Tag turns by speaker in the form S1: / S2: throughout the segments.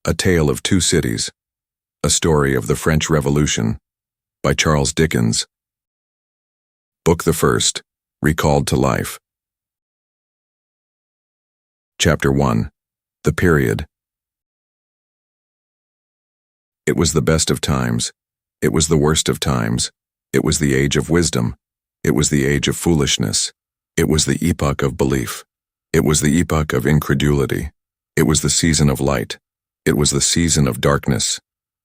S1: A Tale of Two Cities, A Story of the French Revolution, by Charles Dickens. Book the First, Recalled to Life. Chapter 1. The Period. It was the best of times. It was the worst of times. It was the age of wisdom. It was the age of foolishness. It was the epoch of belief. It was the epoch of incredulity. It was the season of light. It was the season of darkness.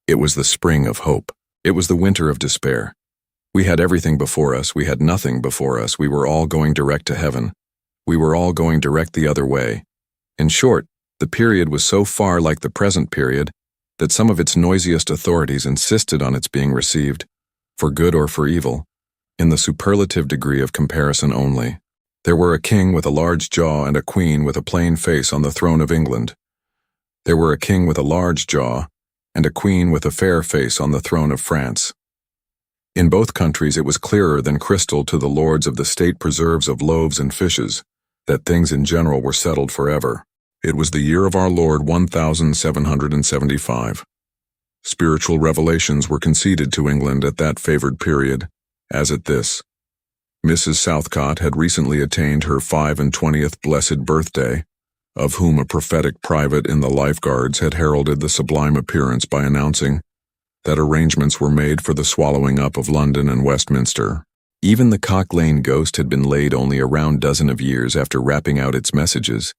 S1: It was the spring of hope. It was the winter of despair. We had everything before us. We had nothing before us. We were all going direct to heaven. We were all going direct the other way. In short, the period was so far like the present period that some of its noisiest authorities insisted on its being received, for good or for evil, in the superlative degree of comparison only. There were a king with a large jaw and a queen with a plain face on the throne of England. There were a king with a large jaw and a queen with a fair face on the throne of France. In both countries it was clearer than crystal to the lords of the state preserves of loaves and fishes that things in general were settled forever. It was the year of our Lord 1775. Spiritual revelations were conceded to England at that favored period, as at this. Mrs. Southcott had recently attained her 25th blessed birthday, of whom a prophetic private in the Life Guards had heralded the sublime appearance by announcing that arrangements were made for the swallowing up of London and Westminster. Even the Cock Lane ghost had been laid only a round dozen of years after rapping out its messages,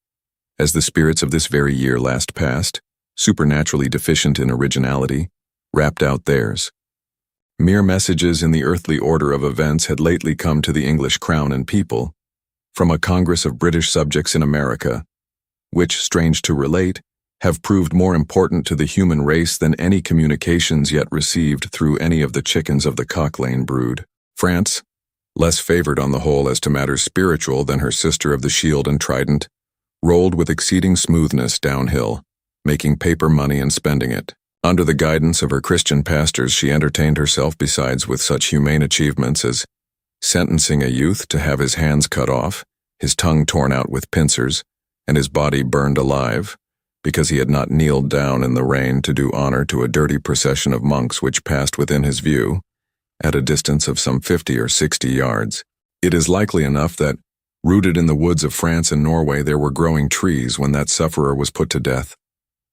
S1: as the spirits of this very year last past, supernaturally deficient in originality, rapped out theirs. Mere messages in the earthly order of events had lately come to the English crown and people, from a Congress of British subjects in America, which, strange to relate, have proved more important to the human race than any communications yet received through any of the chickens of the Cock Lane brood. France, less favored on the whole as to matters spiritual than her sister of the Shield and Trident, rolled with exceeding smoothness downhill, making paper money and spending it. Under the guidance of her Christian pastors, she entertained herself besides with such humane achievements as sentencing a youth to have his hands cut off, his tongue torn out with pincers, and his body burned alive, because he had not kneeled down in the rain to do honor to a dirty procession of monks which passed within his view, at a distance of some 50 or 60 yards. It is likely enough that, rooted in the woods of France and Norway, there were growing trees when that sufferer was put to death,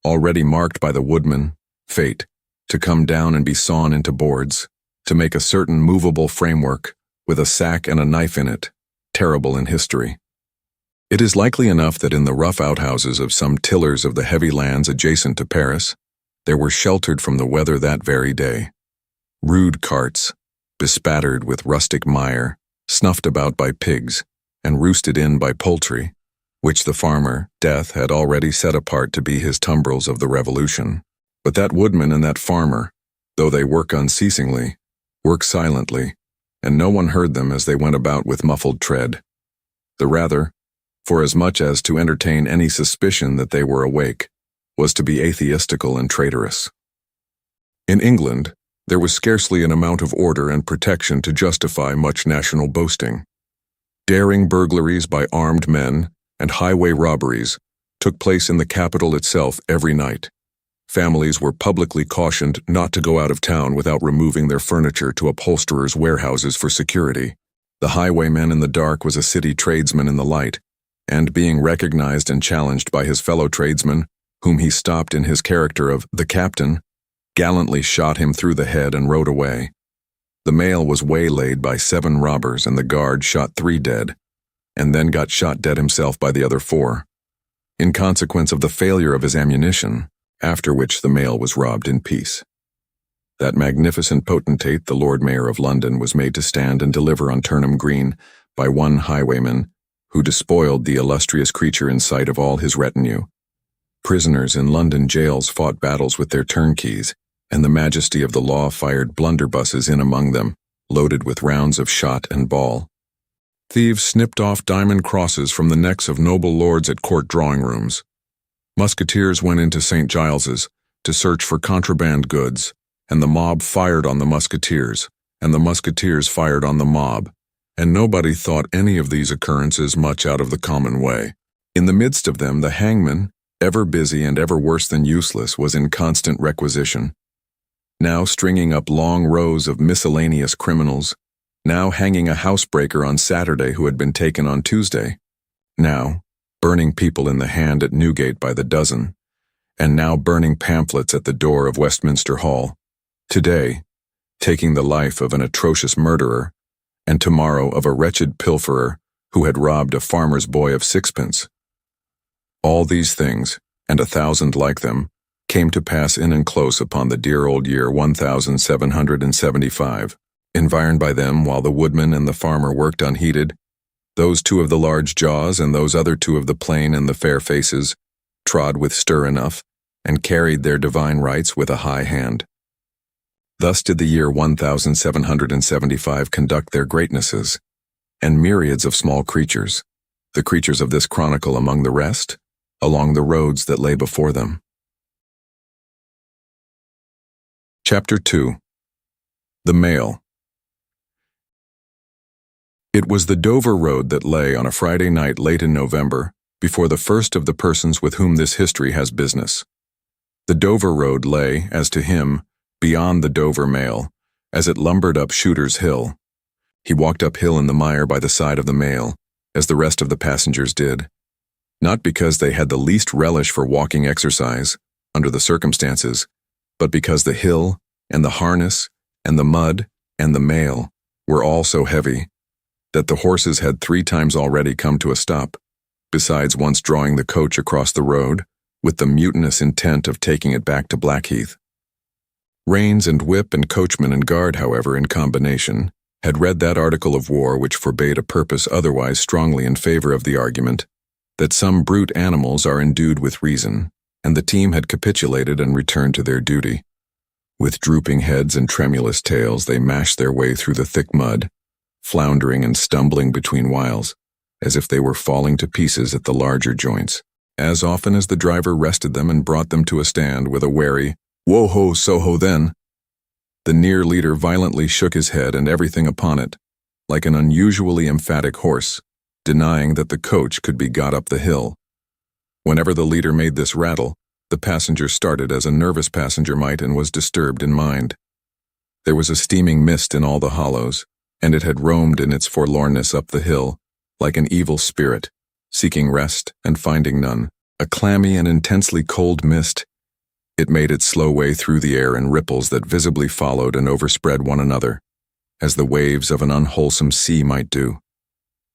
S1: already marked by the woodman, fate, to come down and be sawn into boards, to make a certain movable framework, with a sack and a knife in it, terrible in history. It is likely enough that in the rough outhouses of some tillers of the heavy lands adjacent to Paris, there were sheltered from the weather that very day rude carts, bespattered with rustic mire, snuffed about by pigs, and roosted in by poultry, which the farmer, Death, had already set apart to be his tumbrils of the Revolution. But that woodman and that farmer, though they work unceasingly, work silently, and no one heard them as they went about with muffled tread. The rather, for as much as to entertain any suspicion that they were awake, was to be atheistical and traitorous. In England, there was scarcely an amount of order and protection to justify much national boasting. Daring burglaries by armed men and highway robberies took place in the capital itself every night. Families were publicly cautioned not to go out of town without removing their furniture to upholsterers' warehouses for security. The highwayman in the dark was a city tradesman in the light, and being recognized and challenged by his fellow tradesmen, whom he stopped in his character of the captain, gallantly shot him through the head and rode away. The mail was waylaid by 7 robbers, and the guard shot 3 dead, and then got shot dead himself by the other 4, in consequence of the failure of his ammunition, after which the mail was robbed in peace. That magnificent potentate, the Lord Mayor of London, was made to stand and deliver on Turnham Green by one highwayman, who despoiled the illustrious creature in sight of all his retinue. Prisoners in London jails fought battles with their turnkeys, and the majesty of the law fired blunderbusses in among them, loaded with rounds of shot and ball. Thieves snipped off diamond crosses from the necks of noble lords at court drawing-rooms. Musketeers went into St. Giles's to search for contraband goods, and the mob fired on the musketeers, and the musketeers fired on the mob, and nobody thought any of these occurrences much out of the common way. In the midst of them, the hangman, ever busy and ever worse than useless, was in constant requisition. Now stringing up long rows of miscellaneous criminals, now hanging a housebreaker on Saturday who had been taken on Tuesday, now burning people in the hand at Newgate by the dozen, and now burning pamphlets at the door of Westminster Hall. Today, taking the life of an atrocious murderer, and tomorrow of a wretched pilferer who had robbed a farmer's boy of sixpence. All these things, and 1,000 like them, came to pass in and close upon the dear old year 1775. Environed by them while the woodman and the farmer worked unheeded, those two of the large jaws and those other two of the plain and the fair faces trod with stir enough and carried their divine rights with a high hand. Thus did the year 1775 conduct their greatnesses, and myriads of small creatures, the creatures of this chronicle among the rest, along the roads that lay before them. Chapter 2. The Mail. It was the Dover road that lay on a Friday night late in November, before the first of the persons with whom this history has business. The Dover road lay, as to him, beyond the Dover mail, as it lumbered up Shooter's Hill. He walked uphill in the mire by the side of the mail, as the rest of the passengers did, not because they had the least relish for walking exercise, under the circumstances, but because the hill, and the harness, and the mud, and the mail were all so heavy that the horses had 3 times already come to a stop, besides once drawing the coach across the road, with the mutinous intent of taking it back to Blackheath. Reins and whip and coachman and guard, however, in combination, had read that article of war which forbade a purpose otherwise strongly in favor of the argument, that some brute animals are endued with reason, and the team had capitulated and returned to their duty. With drooping heads and tremulous tails they mashed their way through the thick mud, floundering and stumbling between whiles, as if they were falling to pieces at the larger joints. As often as the driver rested them and brought them to a stand with a wary, "Whoa-ho, so-ho then," the near leader violently shook his head and everything upon it, like an unusually emphatic horse, denying that the coach could be got up the hill. Whenever the leader made this rattle, the passenger started as a nervous passenger might and was disturbed in mind. There was a steaming mist in all the hollows, and it had roamed in its forlornness up the hill, like an evil spirit, seeking rest and finding none. A clammy and intensely cold mist. It made its slow way through the air in ripples that visibly followed and overspread one another, as the waves of an unwholesome sea might do.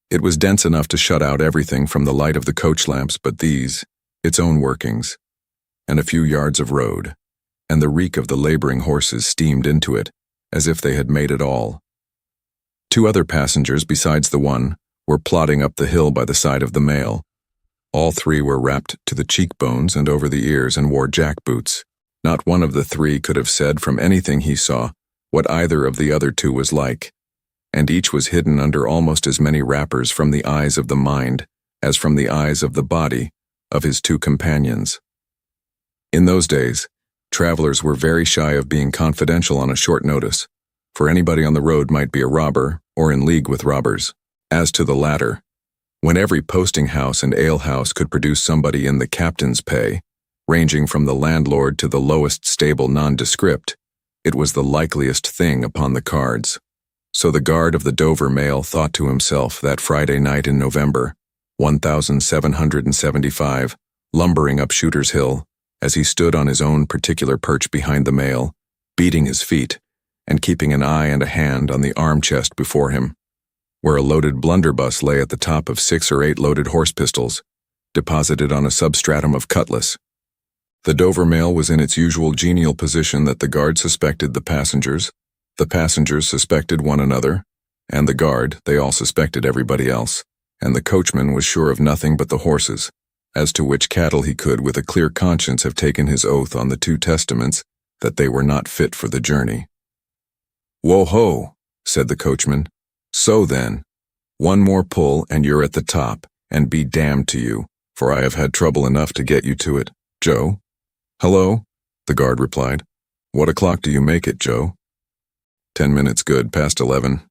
S1: It was dense enough to shut out everything from the light of the coach lamps but these, its own workings, and a few yards of road, and the reek of the laboring horses steamed into it, as if they had made it all. 2 other passengers besides the one were plodding up the hill by the side of the mail. All 3 were wrapped to the cheekbones and over the ears and wore jack-boots. Not one of the 3 could have said from anything he saw what either of the other 2 was like, and each was hidden under almost as many wrappers from the eyes of the mind as from the eyes of the body of his 2 companions. In those days, travelers were very shy of being confidential on a short notice, for anybody on the road might be a robber or in league with robbers. As to the latter, when every posting house and alehouse could produce somebody in the captain's pay, ranging from the landlord to the lowest stable nondescript, it was the likeliest thing upon the cards. So the guard of the Dover mail thought to himself that Friday night in November, 1775, lumbering up Shooter's Hill, as he stood on his own particular perch behind the mail, beating his feet, and keeping an eye and a hand on the arm chest before him, where a loaded blunderbuss lay at the top of 6 or 8 loaded horse pistols, deposited on a substratum of cutlass. The Dover mail was in its usual genial position that the guard suspected the passengers suspected one another, and the guard, they all suspected everybody else, and the coachman was sure of nothing but the horses, as to which cattle he could with a clear conscience have taken his oath on the 2 testaments that they were not fit for the journey. "Whoa-ho," said the coachman. "So then, one more pull and you're at the top, and be damned to you, for I have had trouble enough to get you to it. Joe?" "Hello," the guard replied. "What o'clock do you make it, Joe?" 10 minutes good, past 11.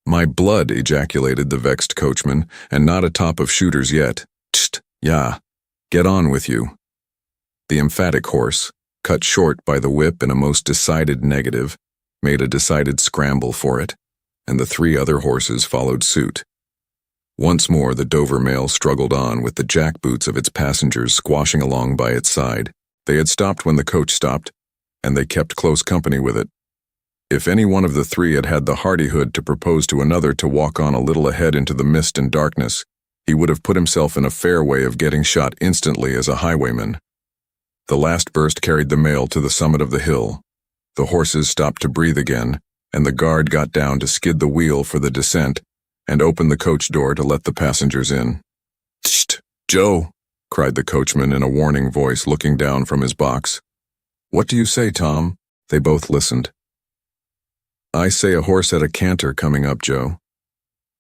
S1: "My blood," ejaculated the vexed coachman, "and not a top of Shooters yet. Tst, yah. Get on with you." The emphatic horse, cut short by the whip in a most decided negative, made a decided scramble for it, and the 3 other horses followed suit. Once more the Dover mail struggled on with the jackboots of its passengers squashing along by its side. They had stopped when the coach stopped, and they kept close company with it. If any one of the 3 had had the hardihood to propose to another to walk on a little ahead into the mist and darkness, he would have put himself in a fair way of getting shot instantly as a highwayman. The last burst carried the mail to the summit of the hill. The horses stopped to breathe again, and the guard got down to skid the wheel for the descent and opened the coach door to let the passengers in. "Tst, Joe," cried the coachman in a warning voice, looking down from his box. "What do you say, Tom?" They both listened. "I say a horse at a canter coming up, Joe."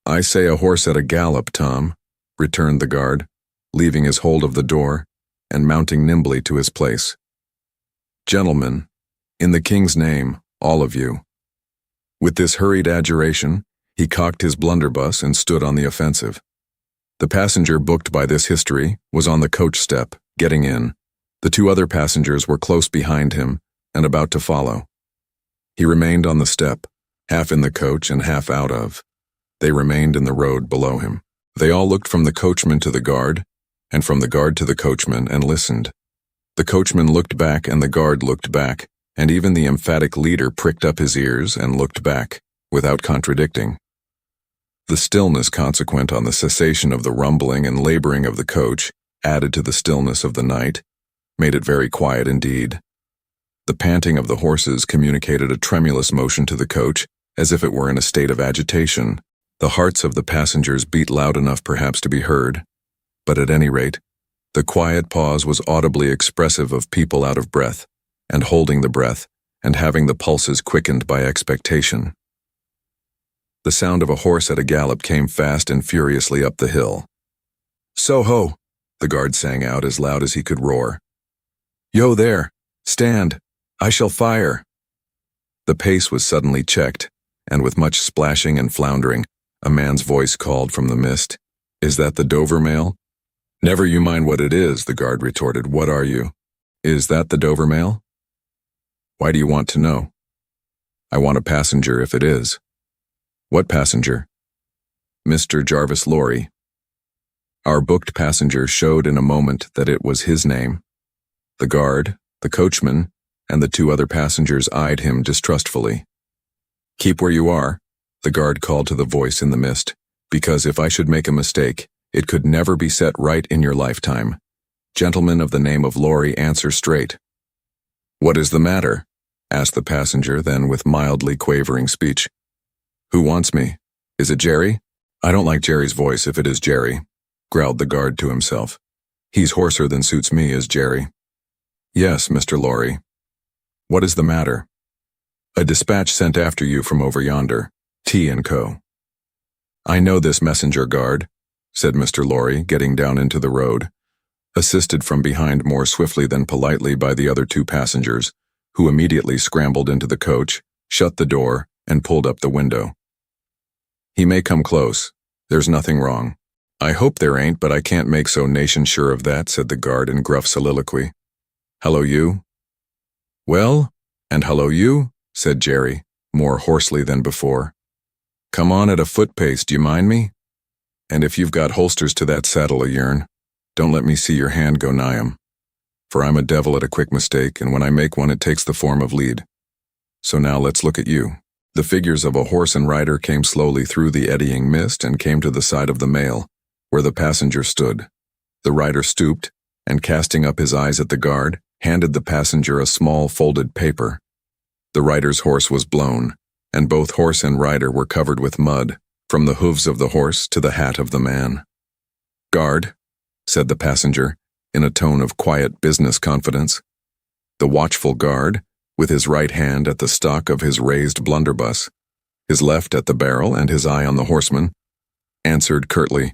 S1: "I say a horse at a gallop, Tom," returned the guard, leaving his hold of the door and mounting nimbly to his place. "Gentlemen, in the king's name, all of you." With this hurried adjuration, he cocked his blunderbuss and stood on the offensive. The passenger booked by this history was on the coach step, getting in. The 2 other passengers were close behind him and about to follow. He remained on the step, half in the coach and half out of. They remained in the road below him. They all looked from the coachman to the guard, and from the guard to the coachman, and listened. The coachman looked back and the guard looked back, and even the emphatic leader pricked up his ears and looked back, without contradicting. The stillness consequent on the cessation of the rumbling and laboring of the coach, added to the stillness of the night, made it very quiet indeed. The panting of the horses communicated a tremulous motion to the coach, as if it were in a state of agitation. The hearts of the passengers beat loud enough perhaps to be heard, but at any rate, the quiet pause was audibly expressive of people out of breath, and holding the breath, and having the pulses quickened by expectation. The sound of a horse at a gallop came fast and furiously up the hill. "So-ho!" the guard sang out as loud as he could roar. "Yo there! Stand! I shall fire!" The pace was suddenly checked, and with much splashing and floundering, a man's voice called from the mist, "Is that the Dover mail?" "Never you mind what it is," the guard retorted. "What are you?" "Is that the Dover mail?" "Why do you want to know?" "I want a passenger if it is." "What passenger?" "Mr. Jarvis Lorry." Our booked passenger showed in a moment that it was his name. The guard, the coachman, and the 2 other passengers eyed him distrustfully. "Keep where you are," the guard called to the voice in the mist, "because if I should make a mistake, it could never be set right in your lifetime. Gentlemen of the name of Lorry, answer straight." "What is the matter?" asked the passenger then with mildly quavering speech. "Who wants me? Is it Jerry?" "I don't like Jerry's voice if it is Jerry," growled the guard to himself. "He's hoarser than suits me, is Jerry." "Yes, Mr. Lorry." "What is the matter?" "A dispatch sent after you from over yonder, T & Co." "I know this messenger, guard," said Mr. Lorry, getting down into the road, assisted from behind more swiftly than politely by the other 2 passengers, who immediately scrambled into the coach, shut the door, and pulled up the window. "He may come close. There's nothing wrong." "I hope there ain't, but I can't make so nation sure of that," said the guard in gruff soliloquy. "Hello, you." "Well, and hello, you," said Jerry, more hoarsely than before. "Come on at a foot pace, do you mind me? And if you've got holsters to that saddle of yourn, don't let me see your hand go nigh 'em. For I'm a devil at a quick mistake, and when I make one it takes the form of lead. So now let's look at you." The figures of a horse and rider came slowly through the eddying mist and came to the side of the mail, where the passenger stood. The rider stooped, and casting up his eyes at the guard, handed the passenger a small folded paper. The rider's horse was blown, and both horse and rider were covered with mud, from the hooves of the horse to the hat of the man. "Guard," said the passenger, in a tone of quiet business confidence. The watchful guard, with his right hand at the stock of his raised blunderbuss, his left at the barrel and his eye on the horseman, answered curtly,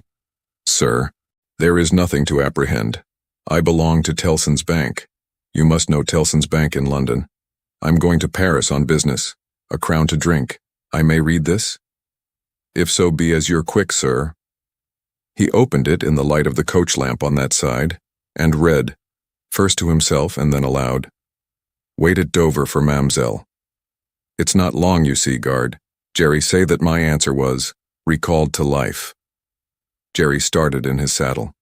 S1: "Sir, there is nothing to apprehend. I belong to Tellson's Bank. You must know Tellson's Bank in London. I'm going to Paris on business. A crown to drink. I may read this?" "If so be as you're quick, sir." He opened it in the light of the coach lamp on that side, and read, first to himself and then aloud. Wait at Dover for Mamselle. It's not long, you see, guard. Jerry, say that my answer was, recalled to life. Jerry started in his saddle.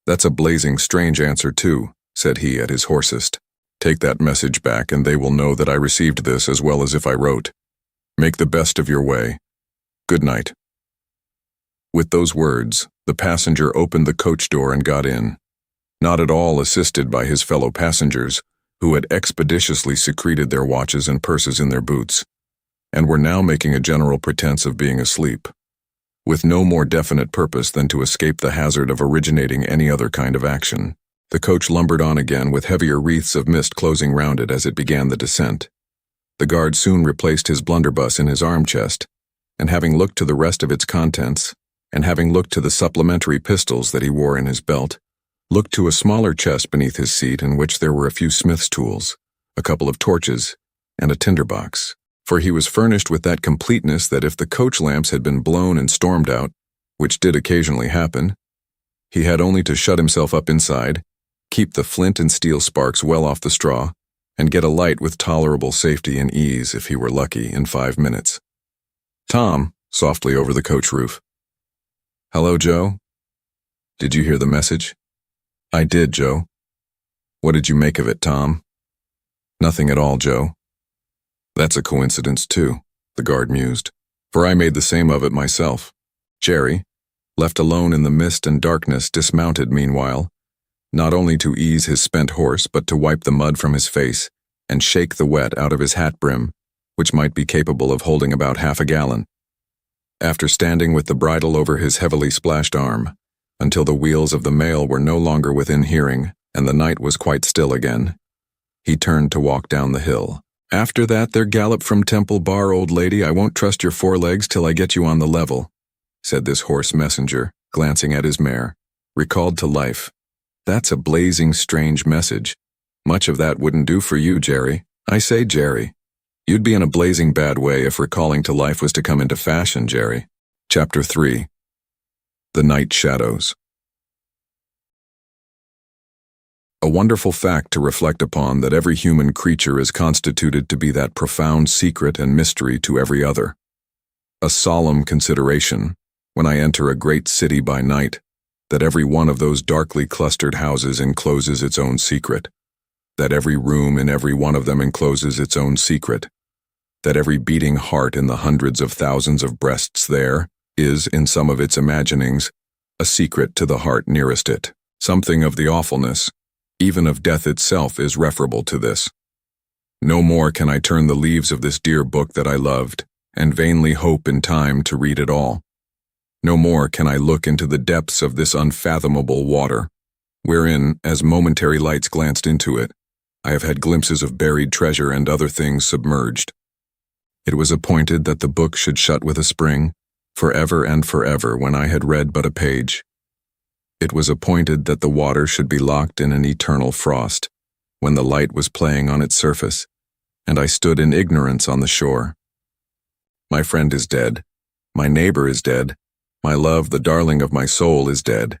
S1: That's a blazing strange answer too, said he at his hoarsest. Take that message back and they will know that I received this as well as if I wrote. Make the best of your way. Good night. With those words, the passenger opened the coach door and got in, not at all assisted by his fellow passengers, who had expeditiously secreted their watches and purses in their boots, and were now making a general pretense of being asleep, with no more definite purpose than to escape the hazard of originating any other kind of action. The coach lumbered on again with heavier wreaths of mist closing round it as it began the descent. The guard soon replaced his blunderbuss in his arm chest, and having looked to the rest of its contents, and having looked to the supplementary pistols that he wore in his belt, looked to a smaller chest beneath his seat in which there were a few smith's tools, a couple of torches, and a tinderbox, for he was furnished with that completeness that if the coach lamps had been blown and stormed out, which did occasionally happen, he had only to shut himself up inside, keep the flint and steel sparks well off the straw, and get a light with tolerable safety and ease if he were lucky in 5 minutes. Tom, softly over the coach roof. Hello, Joe. Did you hear the message? I did, Joe. What did you make of it, Tom? Nothing at all, Joe. That's a coincidence, too, the guard mused, for I made the same of it myself. Jerry, left alone in the mist and darkness, dismounted meanwhile, not only to ease his spent horse but to wipe the mud from his face and shake the wet out of his hat brim, which might be capable of holding about half a gallon. After standing with the bridle over his heavily splashed arm, until the wheels of the mail were no longer within hearing and the night was quite still again, he turned to walk down the hill. After that there gallop from Temple Bar, old lady, I won't trust your forelegs till I get you on the level, said this hoarse messenger, glancing at his mare, recalled to life. That's a blazing strange message. Much of that wouldn't do for you, Jerry. I say, Jerry, you'd be in a blazing bad way if recalling to life was to come into fashion, Jerry. Chapter 3. The Night Shadows. A wonderful fact to reflect upon that every human creature is constituted to be that profound secret and mystery to every other. A solemn consideration, when I enter a great city by night, that every one of those darkly clustered houses encloses its own secret, that every room in every one of them encloses its own secret, that every beating heart in the hundreds of thousands of breasts there is, in some of its imaginings, a secret to the heart nearest it. Something of the awfulness, even of death itself, is referable to this. No more can I turn the leaves of this dear book that I loved, and vainly hope in time to read it all. No more can I look into the depths of this unfathomable water, wherein, as momentary lights glanced into it, I have had glimpses of buried treasure and other things submerged. It was appointed that the book should shut with a spring, forever and forever, when I had read but a page. It was appointed that the water should be locked in an eternal frost, when the light was playing on its surface, and I stood in ignorance on the shore. My friend is dead. My neighbor is dead. My love, the darling of my soul, is dead.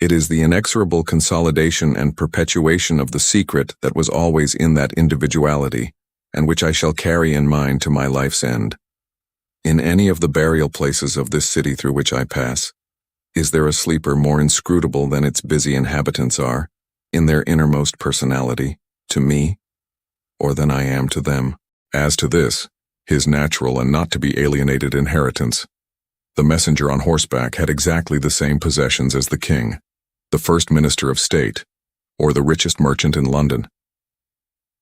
S1: It is the inexorable consolidation and perpetuation of the secret that was always in that individuality, and which I shall carry in mind to my life's end. In any of the burial places of this city through which I pass, is there a sleeper more inscrutable than its busy inhabitants are, in their innermost personality, to me, or than I am to them? As to this, his natural and not to be alienated inheritance, the messenger on horseback had exactly the same possessions as the king, the first minister of state, or the richest merchant in London.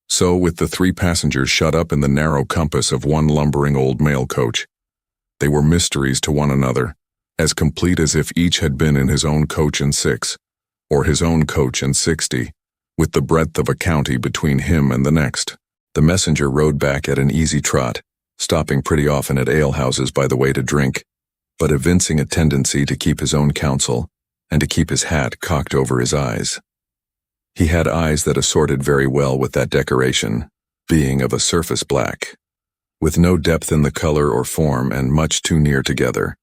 S1: So, with the 3 passengers shut up in the narrow compass of one lumbering old mail coach, they were mysteries to one another, as complete as if each had been in his own coach and 6, or his own coach and 60, with the breadth of a county between him and the next. The messenger rode back at an easy trot, stopping pretty often at alehouses by the way to drink, but evincing a tendency to keep his own counsel and to keep his hat cocked over his eyes. He had eyes that assorted very well with that decoration, being of a surface black, with no depth in the color or form and much too near together,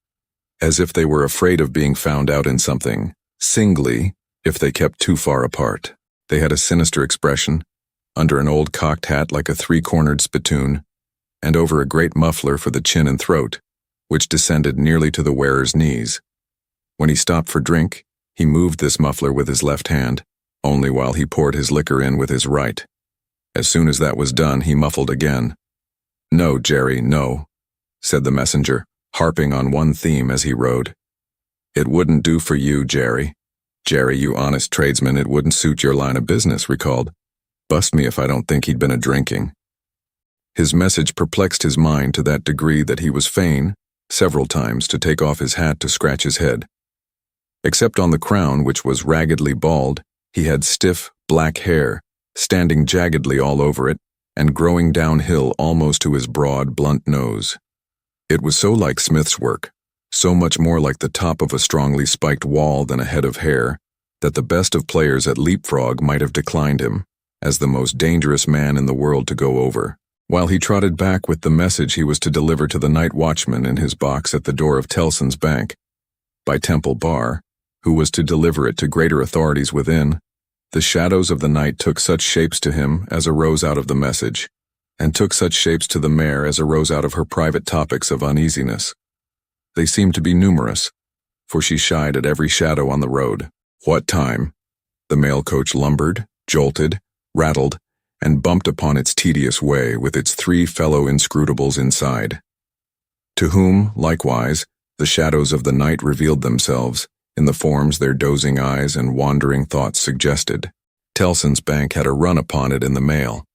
S1: as if they were afraid of being found out in something, singly, if they kept too far apart. They had a sinister expression, under an old cocked hat like a three-cornered spittoon, and over a great muffler for the chin and throat, which descended nearly to the wearer's knees. When he stopped for drink, he moved this muffler with his left hand, only while he poured his liquor in with his right. As soon as that was done, he muffled again. "No, Jerry, no," said the messenger, harping on one theme as he rode. "It wouldn't do for you, Jerry. Jerry, you honest tradesman, it wouldn't suit your line of business," recalled. "Bust me if I don't think he'd been a-drinking." His message perplexed his mind to that degree that he was fain, several times, to take off his hat to scratch his head. Except on the crown, which was raggedly bald, he had stiff, black hair, standing jaggedly all over it, and growing downhill almost to his broad, blunt nose. It was so like Smith's work, so much more like the top of a strongly spiked wall than a head of hair, that the best of players at leapfrog might have declined him, as the most dangerous man in the world to go over, while he trotted back with the message he was to deliver to the night watchman in his box at the door of Tellson's Bank, by Temple Bar, who was to deliver it to greater authorities within. The shadows of the night took such shapes to him as arose out of the message, and took such shapes to the mare as arose out of her private topics of uneasiness. They seemed to be numerous, for she shied at every shadow on the road. What time? The mail coach lumbered, jolted, rattled, and bumped upon its tedious way with its three fellow inscrutables inside, to whom, likewise, the shadows of the night revealed themselves, in the forms their dozing eyes and wandering thoughts suggested. Tellson's Bank had a run upon it in the mail.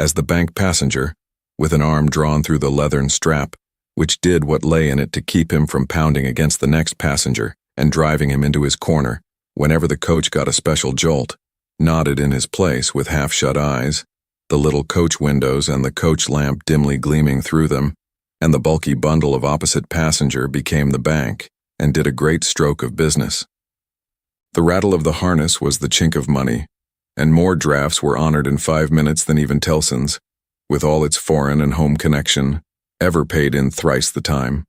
S1: As the bank passenger, with an arm drawn through the leathern strap, which did what lay in it to keep him from pounding against the next passenger and driving him into his corner, whenever the coach got a special jolt, nodded in his place with half-shut eyes, the little coach windows and the coach lamp dimly gleaming through them, and the bulky bundle of opposite passenger became the bank, and did a great stroke of business. The rattle of the harness was the chink of money, and more drafts were honored in 5 minutes than even Tellson's, with all its foreign and home connection, ever paid in thrice the time.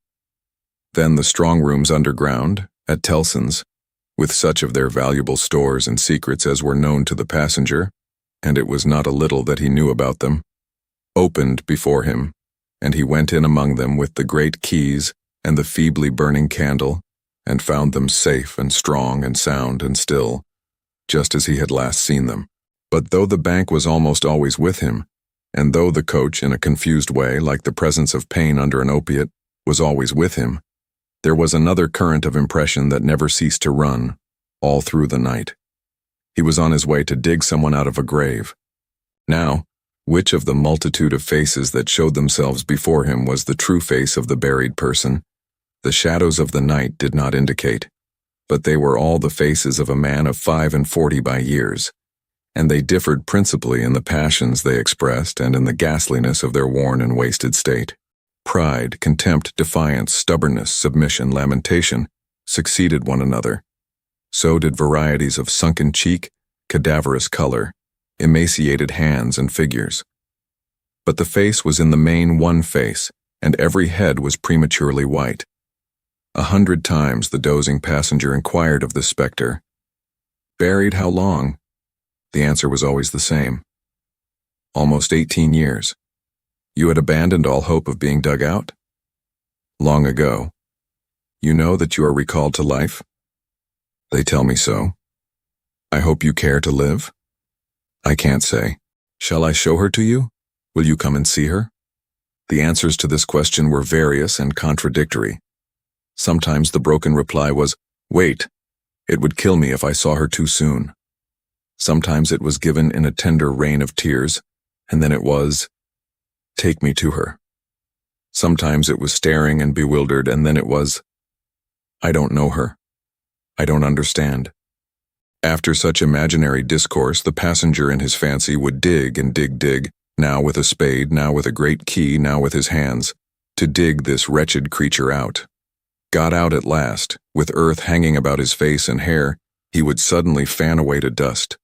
S1: Then the strong rooms underground, at Tellson's, with such of their valuable stores and secrets as were known to the passenger, and it was not a little that he knew about them, opened before him, and he went in among them with the great keys and the feebly burning candle, and found them safe and strong and sound and still, just as he had last seen them. But though the bank was almost always with him, and though the coach, in a confused way, like the presence of pain under an opiate, was always with him, there was another current of impression that never ceased to run, all through the night. He was on his way to dig someone out of a grave. Now, which of the multitude of faces that showed themselves before him was the true face of the buried person? The shadows of the night did not indicate, but they were all the faces of a man of 45 by years, and they differed principally in the passions they expressed and in the ghastliness of their worn and wasted state. Pride, contempt, defiance, stubbornness, submission, lamentation succeeded one another. So did varieties of sunken cheek, cadaverous color, emaciated hands and figures. But the face was in the main one face, and every head was prematurely white. 100 times the dozing passenger inquired of the spectre, "Buried how long?" The answer was always the same. "Almost 18 years. You had abandoned all hope of being dug out?" "Long ago. You know that you are recalled to life?" "They tell me so." "I hope you care to live?" "I can't say." "Shall I show her to you? Will you come and see her?" The answers to this question were various and contradictory. Sometimes the broken reply was, "Wait, it would kill me if I saw her too soon." Sometimes it was given in a tender rain of tears, and then it was, "Take me to her." Sometimes it was staring and bewildered, and then it was, "I don't know her. I don't understand." After such imaginary discourse, the passenger in his fancy would dig and dig, now with a spade, now with a great key, now with his hands, to dig this wretched creature out. Got out at last, with earth hanging about his face and hair, he would suddenly fan away to dust.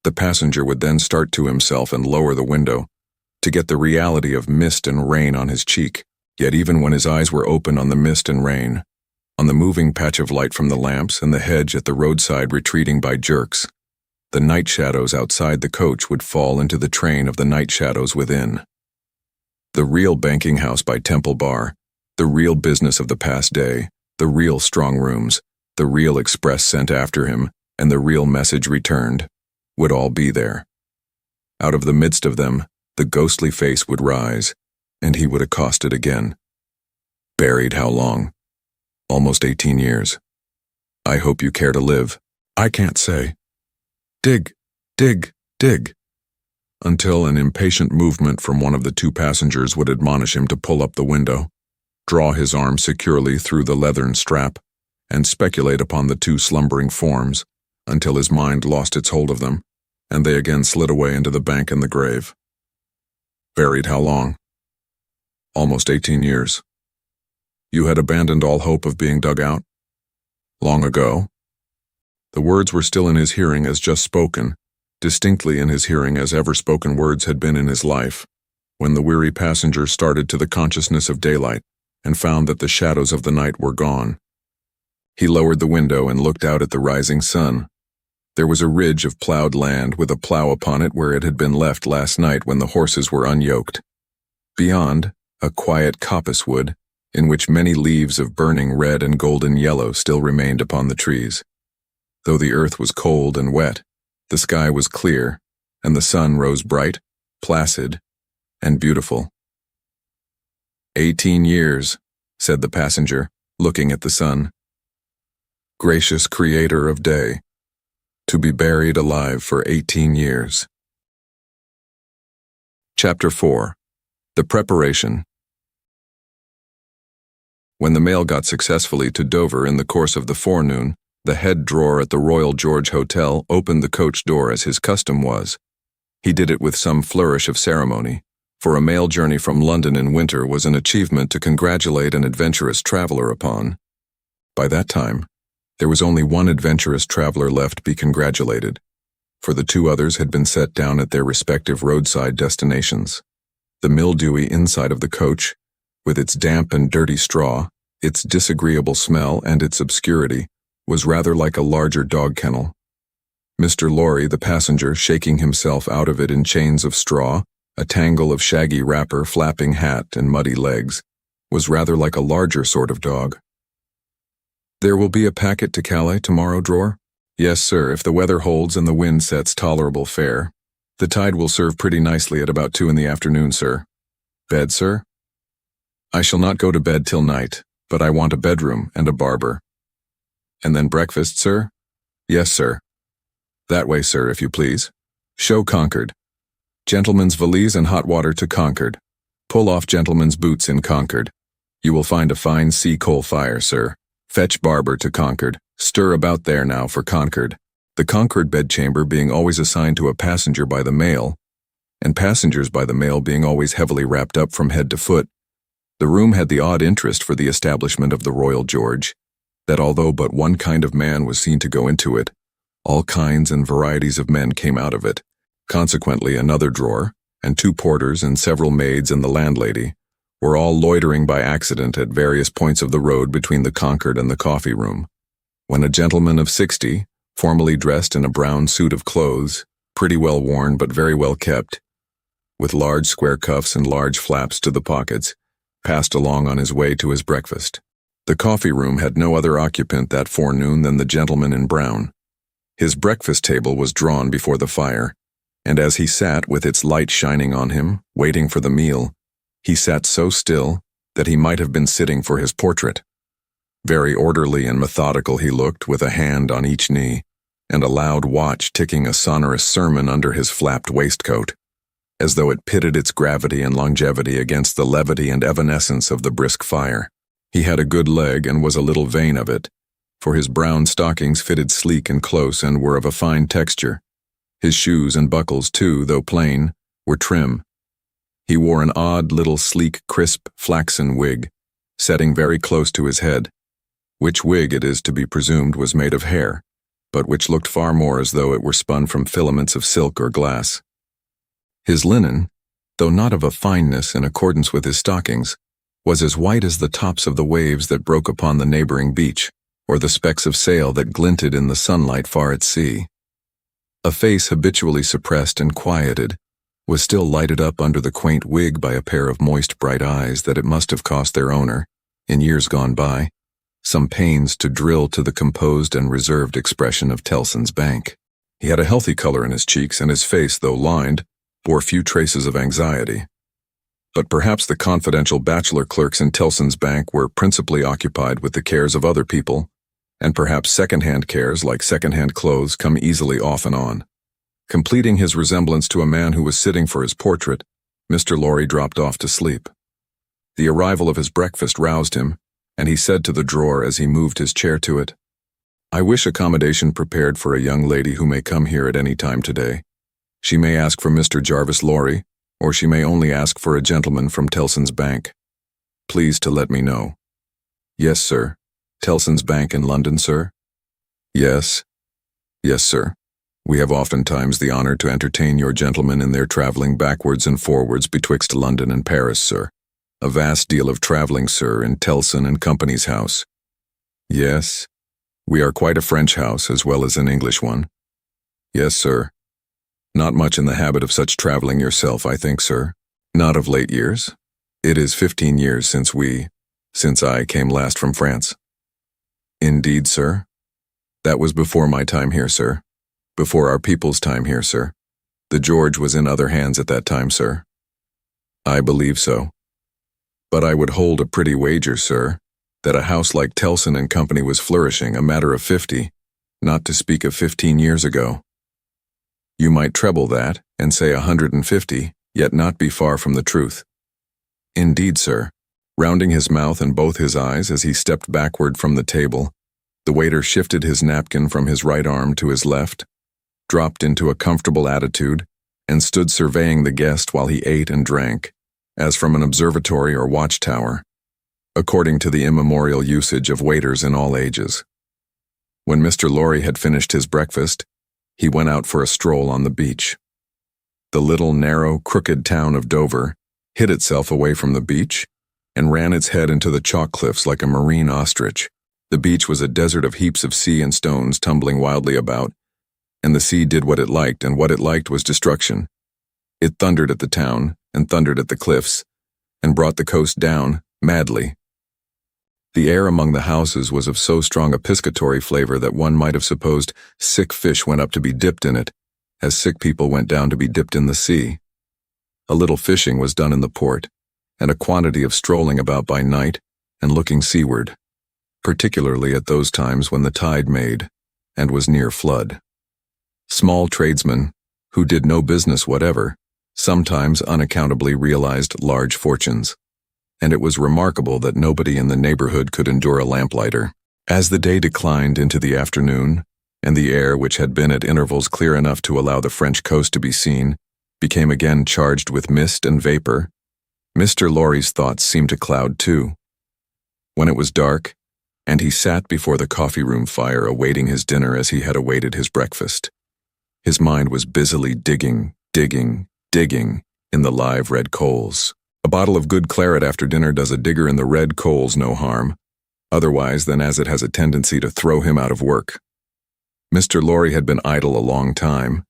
S1: The passenger would then start to himself and lower the window, to get the reality of mist and rain on his cheek. Yet even when his eyes were open on the mist and rain, on the moving patch of light from the lamps and the hedge at the roadside retreating by jerks. The night shadows outside the coach would fall into the train of the night shadows within. The real banking house by Temple Bar, the real business of the past day, the real strong rooms, the real express sent after him, and the real message returned, would all be there. Out of the midst of them, the ghostly face would rise, and he would accost it again. Buried how long? Almost 18 years. I hope you care to live. I can't say. Dig, dig, dig. Until an impatient movement from one of the two passengers would admonish him to pull up the window, draw his arm securely through the leathern strap, and speculate upon the two slumbering forms until his mind lost its hold of them, and they again slid away into the bank and the grave. Buried how long? Almost 18 years. You had abandoned all hope of being dug out? Long ago. The words were still in his hearing as just spoken, distinctly in his hearing as ever spoken words had been in his life, when the weary passenger started to the consciousness of daylight and found that the shadows of the night were gone. He lowered the window and looked out at the rising sun. There was a ridge of plowed land with a plow upon it where it had been left last night when the horses were unyoked. Beyond, a quiet coppice wood, in which many leaves of burning red and golden yellow still remained upon the trees. Though the earth was cold and wet, the sky was clear, and the sun rose bright, placid, and beautiful. 18 years, said the passenger, looking at the sun. Gracious creator of day, to be buried alive for 18 years. Chapter 4. The Preparation. When the mail got successfully to Dover in the course of the forenoon, the head drawer at the Royal George Hotel opened the coach door as his custom was. He did it with some flourish of ceremony, for a mail journey from London in winter was an achievement to congratulate an adventurous traveler upon. By that time, there was only one adventurous traveler left to be congratulated, for the two others had been set down at their respective roadside destinations. The mildewy inside of the coach, with its damp and dirty straw, its disagreeable smell and its obscurity, was rather like a larger dog kennel. Mr. Lorry, the passenger, shaking himself out of it in chains of straw, a tangle of shaggy wrapper, flapping hat, and muddy legs, was rather like a larger sort of dog. There will be a packet to Calais tomorrow, drawer? Yes, sir, if the weather holds and the wind sets tolerable fair. The tide will serve pretty nicely at about 2 in the afternoon, sir. Bed, sir? I shall not go to bed till night, but I want a bedroom and a barber. And then breakfast, sir? Yes, sir. That way, sir, if you please. Show Concord. Gentleman's valise and hot water to Concord. Pull off gentleman's boots in Concord. You will find a fine sea coal fire, sir. Fetch barber to Concord. Stir about there now for Concord. The Concord bedchamber being always assigned to a passenger by the mail, and passengers by the mail being always heavily wrapped up from head to foot, the room had the odd interest for the establishment of the Royal George, that although but one kind of man was seen to go into it, all kinds and varieties of men came out of it. Consequently, another drawer, and 2 porters and several maids and the landlady, were all loitering by accident at various points of the road between the Concord and the coffee room, when a gentleman of 60, formally dressed in a brown suit of clothes, pretty well worn but very well kept, with large square cuffs and large flaps to the pockets, passed along on his way to his breakfast. The coffee room had no other occupant that forenoon than the gentleman in brown. His breakfast table was drawn before the fire, and as he sat with its light shining on him, waiting for the meal, he sat so still that he might have been sitting for his portrait. Very orderly and methodical he looked, with a hand on each knee, and a loud watch ticking a sonorous sermon under his flapped waistcoat, as though it pitted its gravity and longevity against the levity and evanescence of the brisk fire. He had a good leg and was a little vain of it, for his brown stockings fitted sleek and close and were of a fine texture. His shoes and buckles, too, though plain, were trim. He wore an odd little sleek, crisp, flaxen wig, setting very close to his head, which wig it is to be presumed was made of hair, but which looked far more as though it were spun from filaments of silk or glass. His linen, though not of a fineness in accordance with his stockings, was as white as the tops of the waves that broke upon the neighboring beach, or the specks of sail that glinted in the sunlight far at sea. A face habitually suppressed and quieted was still lighted up under the quaint wig by a pair of moist bright eyes that it must have cost their owner, in years gone by, some pains to drill to the composed and reserved expression of Tellson's bank. He had a healthy color in his cheeks, and his face, though lined, bore few traces of anxiety. But perhaps the confidential bachelor clerks in Tellson's bank were principally occupied with the cares of other people, and perhaps second-hand cares like second-hand clothes come easily off and on. Completing his resemblance to a man who was sitting for his portrait, Mr. Lorry dropped off to sleep. The arrival of his breakfast roused him, and he said to the drawer as he moved his chair to it, "I wish accommodation prepared for a young lady who may come here at any time today. She may ask for Mr. Jarvis Lorry, or she may only ask for a gentleman from Tellson's bank. Please to let me know." "Yes, sir. Tellson's bank in London, sir?" "Yes. Yes, sir. We have oftentimes the honor to entertain your gentlemen in their travelling backwards and forwards betwixt London and Paris, sir. A vast deal of travelling, sir, in Tellson and Company's house." "Yes. We are quite a French house as well as an English one." "Yes, sir. Not much in the habit of such travelling yourself, I think, sir." "Not of late years. It is 15 years since I came last from France." "Indeed, sir. That was before my time here, sir. Before our people's time here, sir. The George was in other hands at that time, sir." "I believe so. But I would hold a pretty wager, sir, that a house like Tellson and Company was flourishing a matter of 50, not to speak of 15 years ago. You might treble that, and say 150, yet not be far from the truth." "Indeed, sir." Rounding his mouth and both his eyes as he stepped backward from the table, the waiter shifted his napkin from his right arm to his left, dropped into a comfortable attitude, and stood surveying the guest while he ate and drank, as from an observatory or watchtower, according to the immemorial usage of waiters in all ages. When Mr. Lorry had finished his breakfast, he went out for a stroll on the beach. The little, narrow, crooked town of Dover hid itself away from the beach and ran its head into the chalk cliffs like a marine ostrich. The beach was a desert of heaps of sea and stones tumbling wildly about, and the sea did what it liked, and what it liked was destruction. It thundered at the town, and thundered at the cliffs, and brought the coast down, madly. The air among the houses was of so strong a piscatory flavor that one might have supposed sick fish went up to be dipped in it, as sick people went down to be dipped in the sea. A little fishing was done in the port, and a quantity of strolling about by night and looking seaward, particularly at those times when the tide made, and was near flood. Small tradesmen, who did no business whatever, sometimes unaccountably realized large fortunes, and it was remarkable that nobody in the neighborhood could endure a lamplighter. As the day declined into the afternoon, and the air, which had been at intervals clear enough to allow the French coast to be seen, became again charged with mist and vapor, Mr. Lorry's thoughts seemed to cloud too. When it was dark, and he sat before the coffee-room fire awaiting his dinner as he had awaited his breakfast, his mind was busily digging in the live red coals. A bottle of good claret after dinner does a digger in the red coals no harm, otherwise than as it has a tendency to throw him out of work. Mr. Lorry had been idle a long time,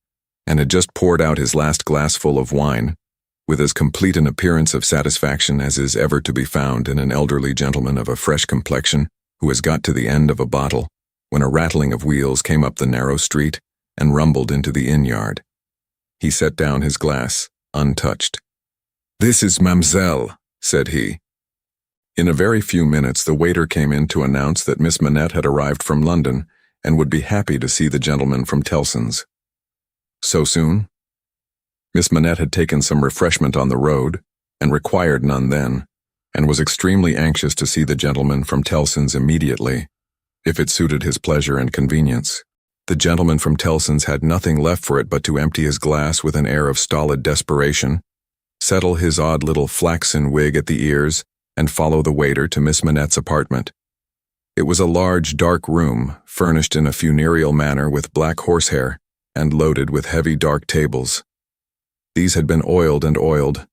S1: and had just poured out his last glassful of wine, with as complete an appearance of satisfaction as is ever to be found in an elderly gentleman of a fresh complexion who has got to the end of a bottle, when a rattling of wheels came up the narrow street and rumbled into the inn-yard. He set down his glass, untouched. "This is Mademoiselle," said he. In a very few minutes the waiter came in to announce that Miss Manette had arrived from London and would be happy to see the gentleman from Tellson's. So soon? Miss Manette had taken some refreshment on the road, and required none then, and was extremely anxious to see the gentleman from Tellson's immediately, if it suited his pleasure and convenience. The gentleman from Tellson's had nothing left for it but to empty his glass with an air of stolid desperation, settle his odd little flaxen wig at the ears, and follow the waiter to Miss Manette's apartment. It was a large, dark room, furnished in a funereal manner with black horsehair, and loaded with heavy dark tables. These had been oiled,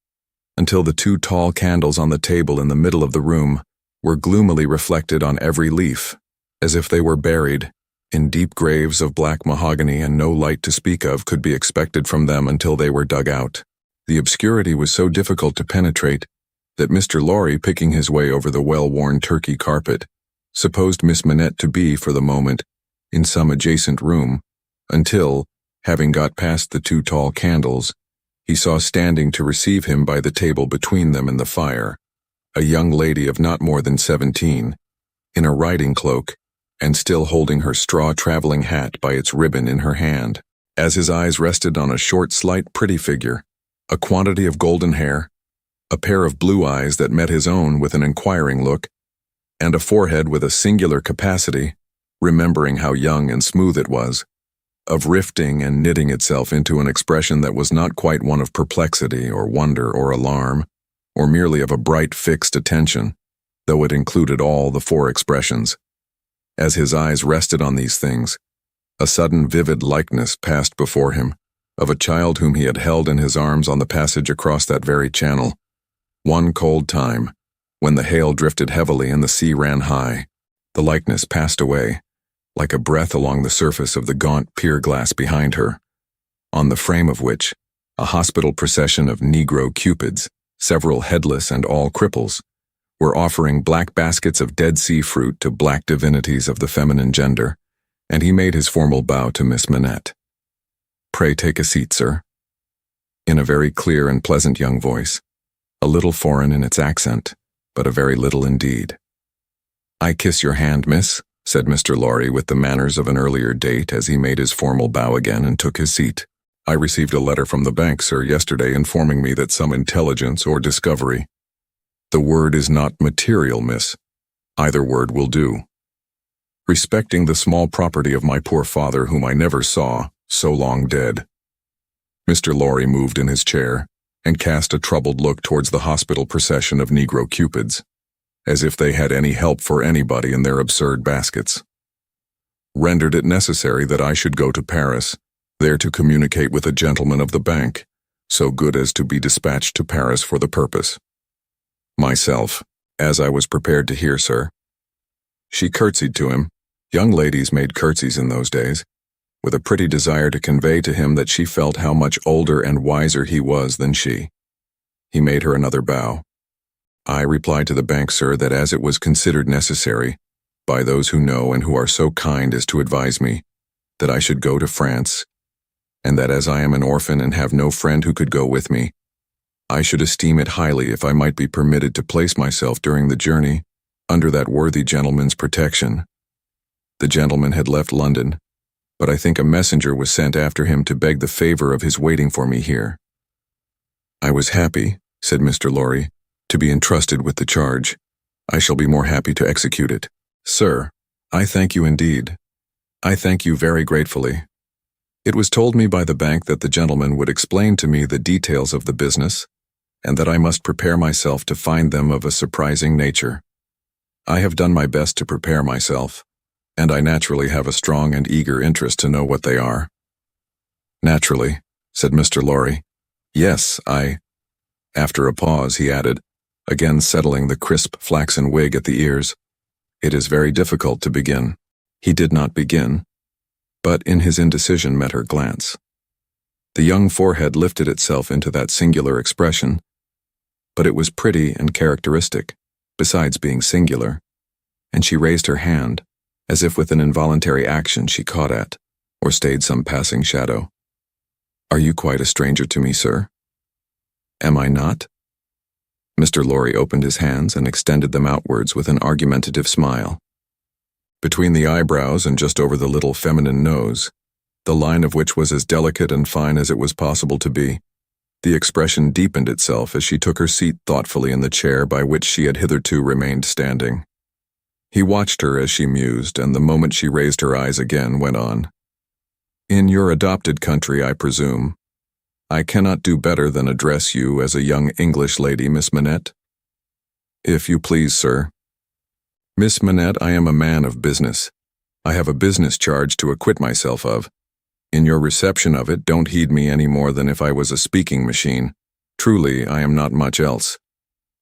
S1: until the two tall candles on the table in the middle of the room were gloomily reflected on every leaf, as if they were buried in deep graves of black mahogany, and no light to speak of could be expected from them until they were dug out. The obscurity was so difficult to penetrate that Mr. Lorry, picking his way over the well-worn Turkey carpet, supposed Miss Manette to be, for the moment, in some adjacent room, until, having got past the two tall candles, he saw standing to receive him by the table between them and the fire, a young lady of not more than 17, in a riding cloak, and still holding her straw traveling hat by its ribbon in her hand. As his eyes rested on a short, slight, pretty figure, a quantity of golden hair, a pair of blue eyes that met his own with an inquiring look, and a forehead with a singular capacity, remembering how young and smooth it was, of rifting and knitting itself into an expression that was not quite one of perplexity or wonder or alarm, or merely of a bright fixed attention, though it included all the four expressions. As his eyes rested on these things, a sudden vivid likeness passed before him, of a child whom he had held in his arms on the passage across that very channel, one cold time, when the hail drifted heavily and the sea ran high. The likeness passed away, like a breath along the surface of the gaunt pier glass behind her, on the frame of which a hospital procession of Negro cupids, several headless and all cripples, were offering black baskets of Dead Sea fruit to black divinities of the feminine gender, and he made his formal bow to Miss Manette. "Pray take a seat, sir," in a very clear and pleasant young voice, a little foreign in its accent, but a very little indeed. "I kiss your hand, miss," said Mr. Lorry with the manners of an earlier date as he made his formal bow again and took his seat. "I received a letter from the bank, sir, yesterday informing me that some intelligence or discovery—" "The word is not material, miss. Either word will do. Respecting the small property of my poor father, whom I never saw, so long dead." Mr. Lorry moved in his chair and cast a troubled look towards the hospital procession of Negro cupids, as if they had any help for anybody in their absurd baskets. "Rendered it necessary that I should go to Paris, there to communicate with a gentleman of the bank, so good as to be dispatched to Paris for the purpose. Myself, as I was prepared to hear, sir." She curtsied to him. Young ladies made curtsies in those days, with a pretty desire to convey to him that she felt how much older and wiser he was than she. He made her another bow. "I replied to the bank, sir, that as it was considered necessary, by those who know and who are so kind as to advise me, that I should go to France, and that as I am an orphan and have no friend who could go with me, I should esteem it highly if I might be permitted to place myself during the journey under that worthy gentleman's protection. The gentleman had left London, but I think a messenger was sent after him to beg the favor of his waiting for me here." "I was happy," said Mr. Lorry, "to be entrusted with the charge. I shall be more happy to execute it. Sir, I thank you indeed. I thank you very gratefully. It was told me by the bank that the gentleman would explain to me the details of the business, and that I must prepare myself to find them of a surprising nature. I have done my best to prepare myself, and I naturally have a strong and eager interest to know what they are." "Naturally," said Mr. Lorry. "Yes, After a pause, he added, again settling the crisp flaxen wig at the ears, "It is very difficult to begin." He did not begin, but in his indecision met her glance. The young forehead lifted itself into that singular expression, but it was pretty and characteristic, besides being singular, and she raised her hand, as if with an involuntary action she caught at, or stayed some passing shadow. "Are you quite a stranger to me, sir?" "Am I not?" Mr. Lorry opened his hands and extended them outwards with an argumentative smile. Between the eyebrows and just over the little feminine nose, the line of which was as delicate and fine as it was possible to be, the expression deepened itself as she took her seat thoughtfully in the chair by which she had hitherto remained standing. He watched her as she mused, and the moment she raised her eyes again went on. "In your adopted country, I presume, I cannot do better than address you as a young English lady, Miss Manette?" "If you please, sir." "Miss Manette, I am a man of business. I have a business charge to acquit myself of. In your reception of it, don't heed me any more than if I was a speaking machine. Truly, I am not much else.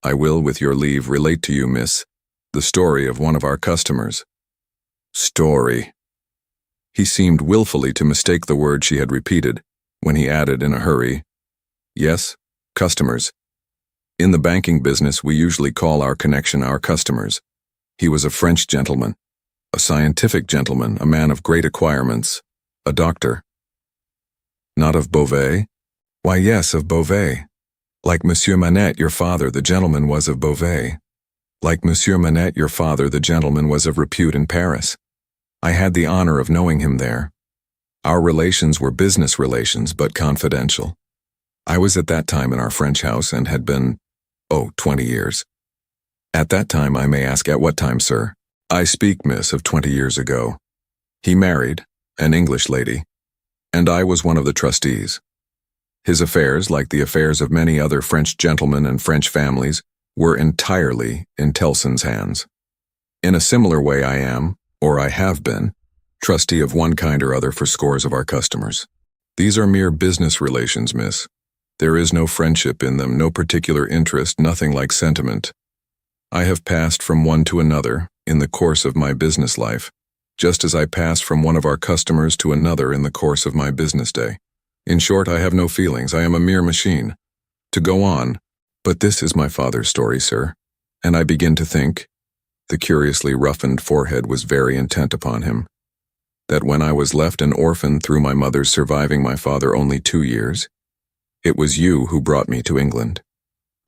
S1: I will, with your leave, relate to you, miss, the story of one of our customers. Story. He seemed willfully to mistake the word she had repeated, when he added in a hurry, Yes, customers. In the banking business, we usually call our connection our customers. He was a French gentleman, a scientific gentleman, a man of great acquirements, a doctor. Not of Beauvais? Why, yes, of Beauvais. Like Monsieur Manette, your father, the gentleman was of Beauvais. Like Monsieur Manette, your father, the gentleman was of repute in Paris. I had the honor of knowing him there. Our relations were business relations, but confidential. I was at that time in our French house and had been, 20 years. At that time, I may ask, at what time, sir? I speak, miss, of 20 years ago. He married, an English lady, and I was one of the trustees. His affairs, like the affairs of many other French gentlemen and French families, were entirely in Tellson's hands. In a similar way I am, or I have been, trustee of one kind or other for scores of our customers. These are mere business relations, miss. There is no friendship in them, no particular interest, nothing like sentiment. I have passed from one to another in the course of my business life, just as I passed from one of our customers to another in the course of my business day. In short, I have no feelings. I am a mere machine. To go on, but this is my father's story, sir, and I begin to think, the curiously roughened forehead was very intent upon him, that when I was left an orphan through my mother's surviving my father only 2 years, it was you who brought me to England.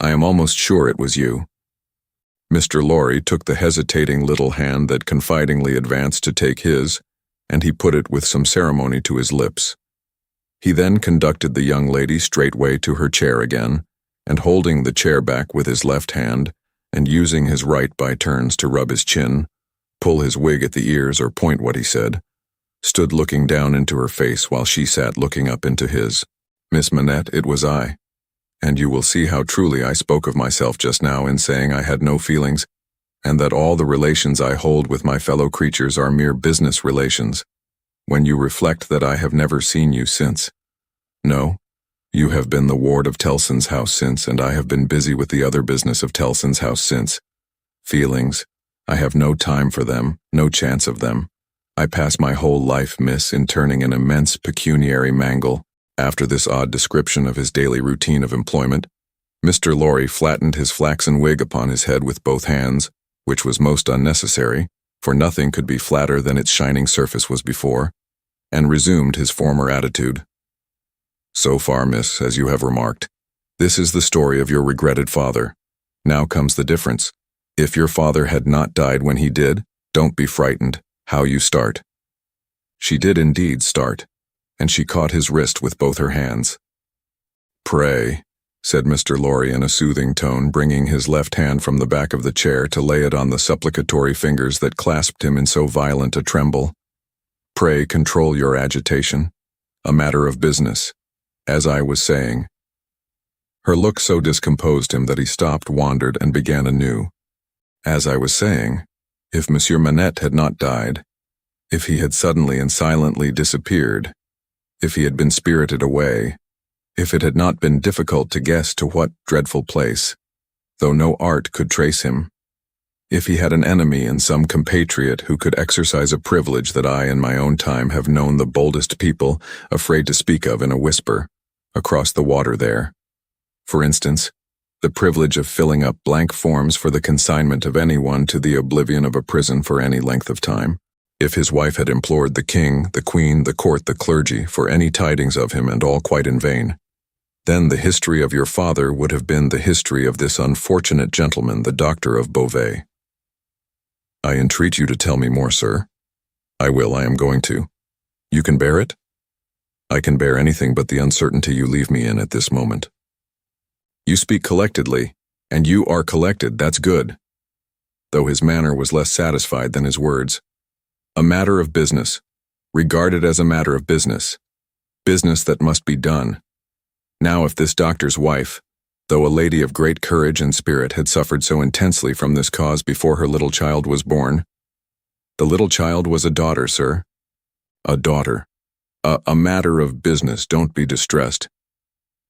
S1: I am almost sure it was you. Mr. Lorry took the hesitating little hand that confidingly advanced to take his, and he put it with some ceremony to his lips. He then conducted the young lady straightway to her chair again, and holding the chair back with his left hand, and using his right by turns to rub his chin, pull his wig at the ears or point what he said, stood looking down into her face while she sat looking up into his. Miss Manette, it was I, and you will see how truly I spoke of myself just now in saying I had no feelings, and that all the relations I hold with my fellow creatures are mere business relations, when you reflect that I have never seen you since. No, you have been the ward of Tellson's house since, and I have been busy with the other business of Tellson's house since. Feelings, I have no time for them, no chance of them. I pass my whole life, miss, in turning an immense pecuniary mangle. After this odd description of his daily routine of employment, Mr. Lorry flattened his flaxen wig upon his head with both hands, which was most unnecessary, for nothing could be flatter than its shining surface was before, and resumed his former attitude. So far, miss, as you have remarked, this is the story of your regretted father. Now comes the difference. If your father had not died when he did, don't be frightened. How you start. She did indeed start, and she caught his wrist with both her hands. Pray, said Mr. Lorry in a soothing tone, bringing his left hand from the back of the chair to lay it on the supplicatory fingers that clasped him in so violent a tremble. Pray control your agitation. A matter of business, as I was saying. Her look so discomposed him that he stopped, wandered, and began anew. As I was saying, if Monsieur Manette had not died, if he had suddenly and silently disappeared, if he had been spirited away, if it had not been difficult to guess to what dreadful place, though no art could trace him, if he had an enemy and some compatriot who could exercise a privilege that I in my own time have known the boldest people afraid to speak of in a whisper, across the water there. For instance, the privilege of filling up blank forms for the consignment of anyone to the oblivion of a prison for any length of time. If his wife had implored the king, the queen, the court, the clergy, for any tidings of him, and all quite in vain, then the history of your father would have been the history of this unfortunate gentleman, the doctor of Beauvais. I entreat you to tell me more, sir. I will, I am going to. You can bear it? I can bear anything but the uncertainty you leave me in at this moment. You speak collectedly, and you are collected, that's good. Though his manner was less satisfied than his words. A matter of business. Regard it as a matter of business. Business that must be done. Now if this doctor's wife, though a lady of great courage and spirit, had suffered so intensely from this cause before her little child was born. The little child was a daughter, sir. A daughter. A matter of business, don't be distressed.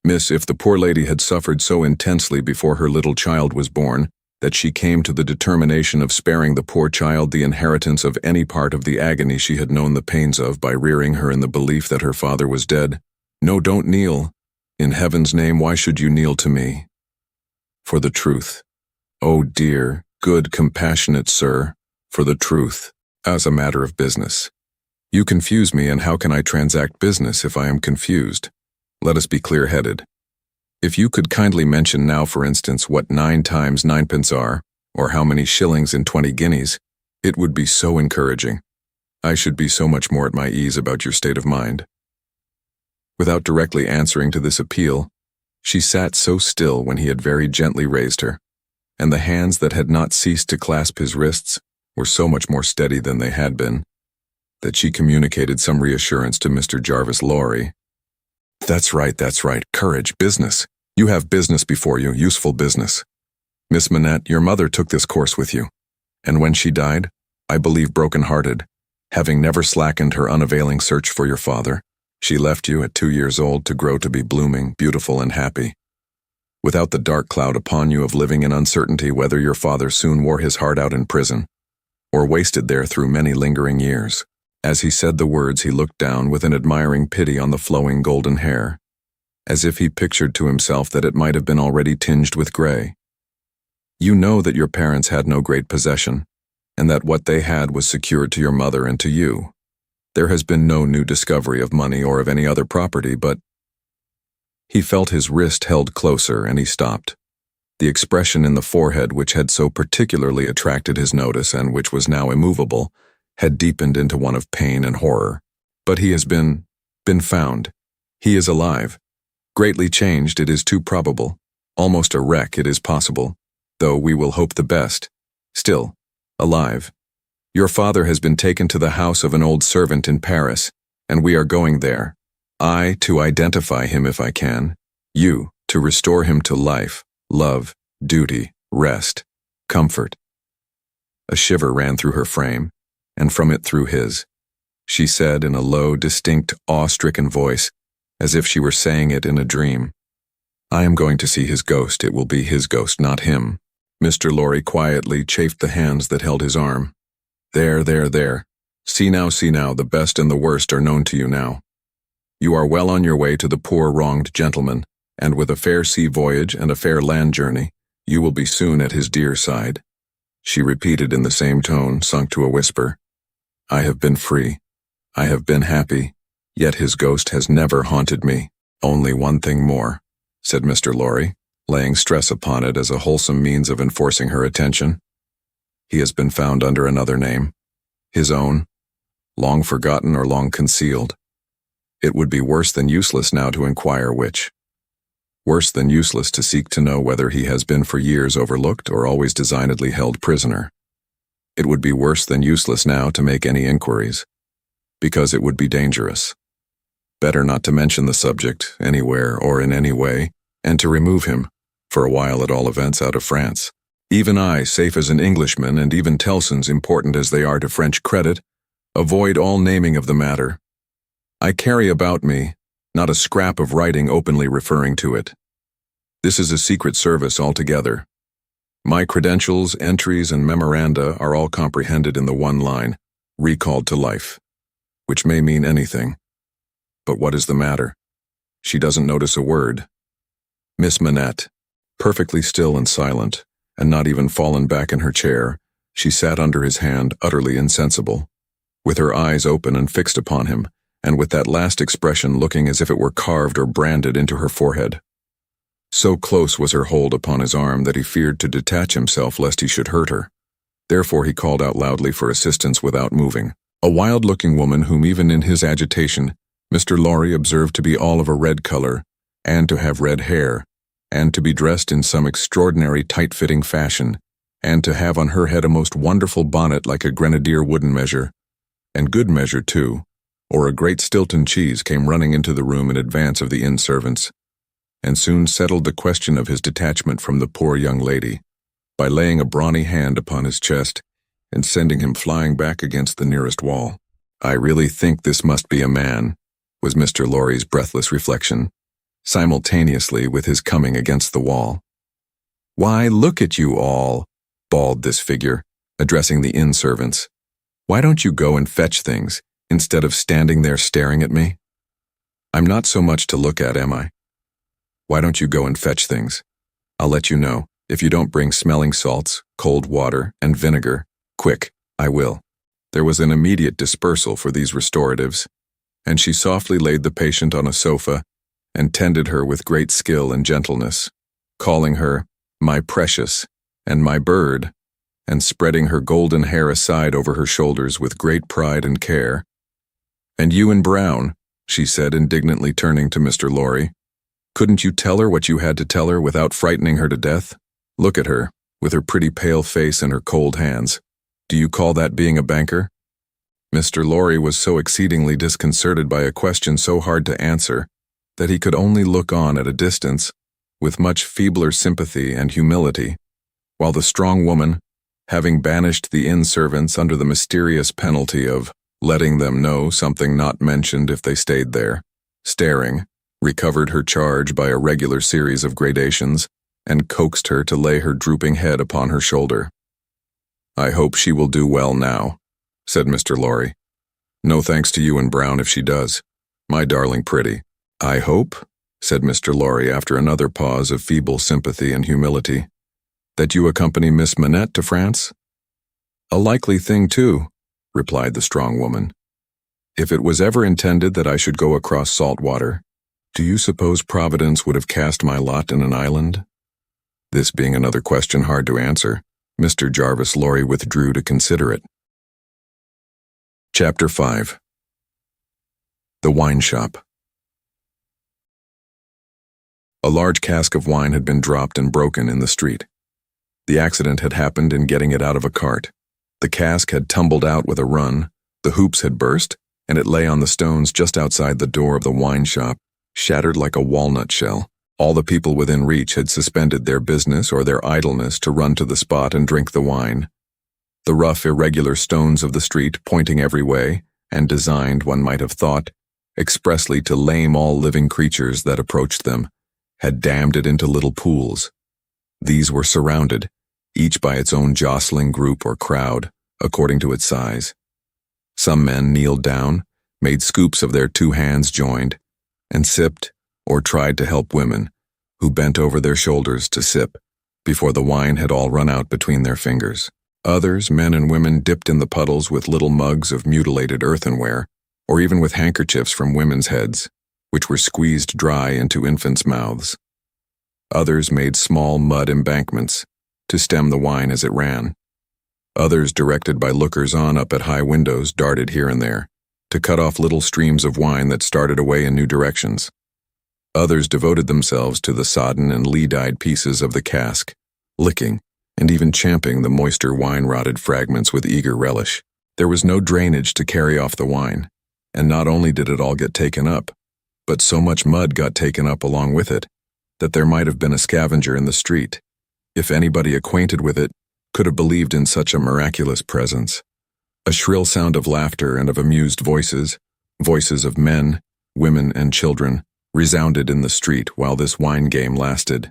S1: Miss, if the poor lady had suffered so intensely before her little child was born, that she came to the determination of sparing the poor child the inheritance of any part of the agony she had known the pains of by rearing her in the belief that her father was dead. No, don't kneel. In heaven's name, why should you kneel to me? For the truth. Oh dear, good, compassionate sir, for the truth, as a matter of business. You confuse me, and how can I transact business if I am confused? Let us be clear-headed. If you could kindly mention now, for instance, what 9 times 9 are, or how many shillings in 20 guineas, it would be so encouraging. I should be so much more at my ease about your state of mind. Without directly answering to this appeal, she sat so still when he had very gently raised her, and the hands that had not ceased to clasp his wrists were so much more steady than they had been, that she communicated some reassurance to Mr. Jarvis Lorry. That's right, courage, business. You have business before you, useful business. Miss Manette, your mother took this course with you, and when she died, I believe broken-hearted, having never slackened her unavailing search for your father, she left you at 2 years old to grow to be blooming, beautiful, and happy, without the dark cloud upon you of living in uncertainty whether your father soon wore his heart out in prison, or wasted there through many lingering years. As he said the words, he looked down with an admiring pity on the flowing golden hair, as if he pictured to himself that it might have been already tinged with gray. You know that your parents had no great possession, and that what they had was secured to your mother and to you. There has been no new discovery of money or of any other property, but— He felt his wrist held closer, and he stopped. The expression in the forehead which had so particularly attracted his notice, and which was now immovable, had deepened into one of pain and horror. But he has been found. He is alive. Greatly changed, it is too probable. Almost a wreck, it is possible, though we will hope the best. Still, alive. Your father has been taken to the house of an old servant in Paris, and we are going there. I, to identify him if I can. You, to restore him to life, love, duty, rest, comfort. A shiver ran through her frame, and from it through his. She said in a low, distinct, awe-stricken voice, as if she were saying it in a dream, I am going to see his ghost. It will be his ghost, not him. Mr. Lorry quietly chafed the hands that held his arm. There. See now, the best and the worst are known to you now. You are well on your way to the poor wronged gentleman, and with a fair sea voyage and a fair land journey, you will be soon at his dear side. She repeated in the same tone, sunk to a whisper, I have been free. I have been happy, yet his ghost has never haunted me. Only one thing more, said Mr. Lorry, laying stress upon it as a wholesome means of enforcing her attention. He has been found under another name, his own, long forgotten or long concealed. It would be worse than useless now to inquire which. Worse than useless to seek to know whether he has been for years overlooked or always designedly held prisoner. It would be worse than useless now to make any inquiries, because it would be dangerous. Better not to mention the subject, anywhere or in any way, and to remove him, for a while at all events, out of France. Even I, safe as an Englishman, and even Tellson's, important as they are to French credit, avoid all naming of the matter. I carry about me not a scrap of writing openly referring to it. This is a secret service altogether. My credentials, entries, and memoranda are all comprehended in the one line, recalled to life, which may mean anything. But what is the matter? She doesn't notice a word. Miss Manette, perfectly still and silent, and not even fallen back in her chair, she sat under his hand, utterly insensible, with her eyes open and fixed upon him, and with that last expression looking as if it were carved or branded into her forehead. So close was her hold upon his arm that he feared to detach himself lest he should hurt her. Therefore he called out loudly for assistance without moving. A wild-looking woman whom even in his agitation Mr. Lorry observed to be all of a red color, and to have red hair, and to be dressed in some extraordinary tight-fitting fashion, and to have on her head a most wonderful bonnet like a grenadier wooden measure, and good measure too, or a great Stilton cheese, came running into the room in advance of the inn servants, and soon settled the question of his detachment from the poor young lady, by laying a brawny hand upon his chest and sending him flying back against the nearest wall. I really think this must be a man, was Mr. Lorry's breathless reflection. simultaneously with his coming against the wall. "Why, look at you all," bawled this figure, addressing the inn servants. "Why don't you go and fetch things, instead of standing there staring at me? I'm not so much to look at, am I? Why don't you go and fetch things? I'll let you know, if you don't bring smelling salts, cold water, and vinegar. Quick, I will." There was an immediate dispersal for these restoratives, and she softly laid the patient on a sofa and tended her with great skill and gentleness, calling her "my precious" and "my bird," and spreading her golden hair aside over her shoulders with great pride and care. "And you in brown," she said, indignantly turning to Mr. Lorry. "Couldn't you tell her what you had to tell her without frightening her to death? Look at her, with her pretty pale face and her cold hands. Do you call that being a banker?" Mr. Lorry was so exceedingly disconcerted by a question so hard to answer that he could only look on at a distance, with much feebler sympathy and humility, while the strong woman, having banished the inn servants under the mysterious penalty of letting them know something not mentioned if they stayed there, staring, recovered her charge by a regular series of gradations, and coaxed her to lay her drooping head upon her shoulder. "I hope she will do well now," said Mr. Lorry. "No thanks to you in brown if she does, my darling pretty." "I hope," said Mr. Lorry after another pause of feeble sympathy and humility, "that you accompany Miss Manette to France?" "A likely thing, too," replied the strong woman. "If it was ever intended that I should go across salt water, do you suppose Providence would have cast my lot in an island?" This being another question hard to answer, Mr. Jarvis Lorry withdrew to consider it. Chapter 5. The Wine Shop. A large cask of wine had been dropped and broken in the street. The accident had happened in getting it out of a cart. The cask had tumbled out with a run, the hoops had burst, and it lay on the stones just outside the door of the wine shop, shattered like a walnut shell. All the people within reach had suspended their business or their idleness to run to the spot and drink the wine. The rough, irregular stones of the street, pointing every way, and designed, one might have thought, expressly to lame all living creatures that approached them, had dammed it into little pools. These were surrounded, each by its own jostling group or crowd, according to its size. Some men kneeled down, made scoops of their two hands joined, and sipped, or tried to help women, who bent over their shoulders to sip, before the wine had all run out between their fingers. Others, men and women, dipped in the puddles with little mugs of mutilated earthenware, or even with handkerchiefs from women's heads, which were squeezed dry into infants' mouths. Others made small mud embankments to stem the wine as it ran. Others, directed by lookers-on up at high windows, darted here and there, to cut off little streams of wine that started away in new directions. Others devoted themselves to the sodden and lee-dyed pieces of the cask, licking and even champing the moister wine-rotted fragments with eager relish. There was no drainage to carry off the wine, and not only did it all get taken up, but so much mud got taken up along with it, that there might have been a scavenger in the street, if anybody acquainted with it could have believed in such a miraculous presence. A shrill sound of laughter and of amused voices, voices of men, women, and children, resounded in the street while this wine game lasted.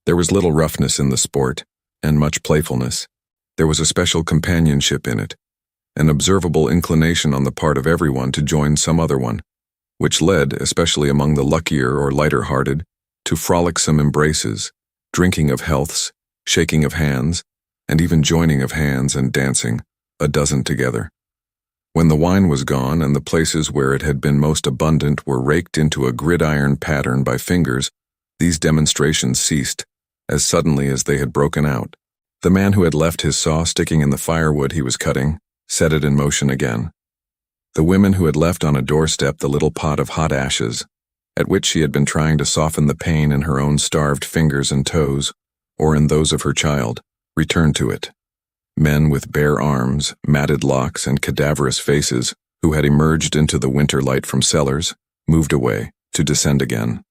S1: There was little roughness in the sport, and much playfulness. There was a special companionship in it, an observable inclination on the part of everyone to join some other one, which led, especially among the luckier or lighter-hearted, to frolicsome embraces, drinking of healths, shaking of hands, and even joining of hands and dancing, a dozen together. When the wine was gone and the places where it had been most abundant were raked into a gridiron pattern by fingers, these demonstrations ceased, as suddenly as they had broken out. The man who had left his saw sticking in the firewood he was cutting set it in motion again. The women who had left on a doorstep the little pot of hot ashes, at which she had been trying to soften the pain in her own starved fingers and toes, or in those of her child, returned to it. Men with bare arms, matted locks, and cadaverous faces, who had emerged into the winter light from cellars, moved away, to descend again,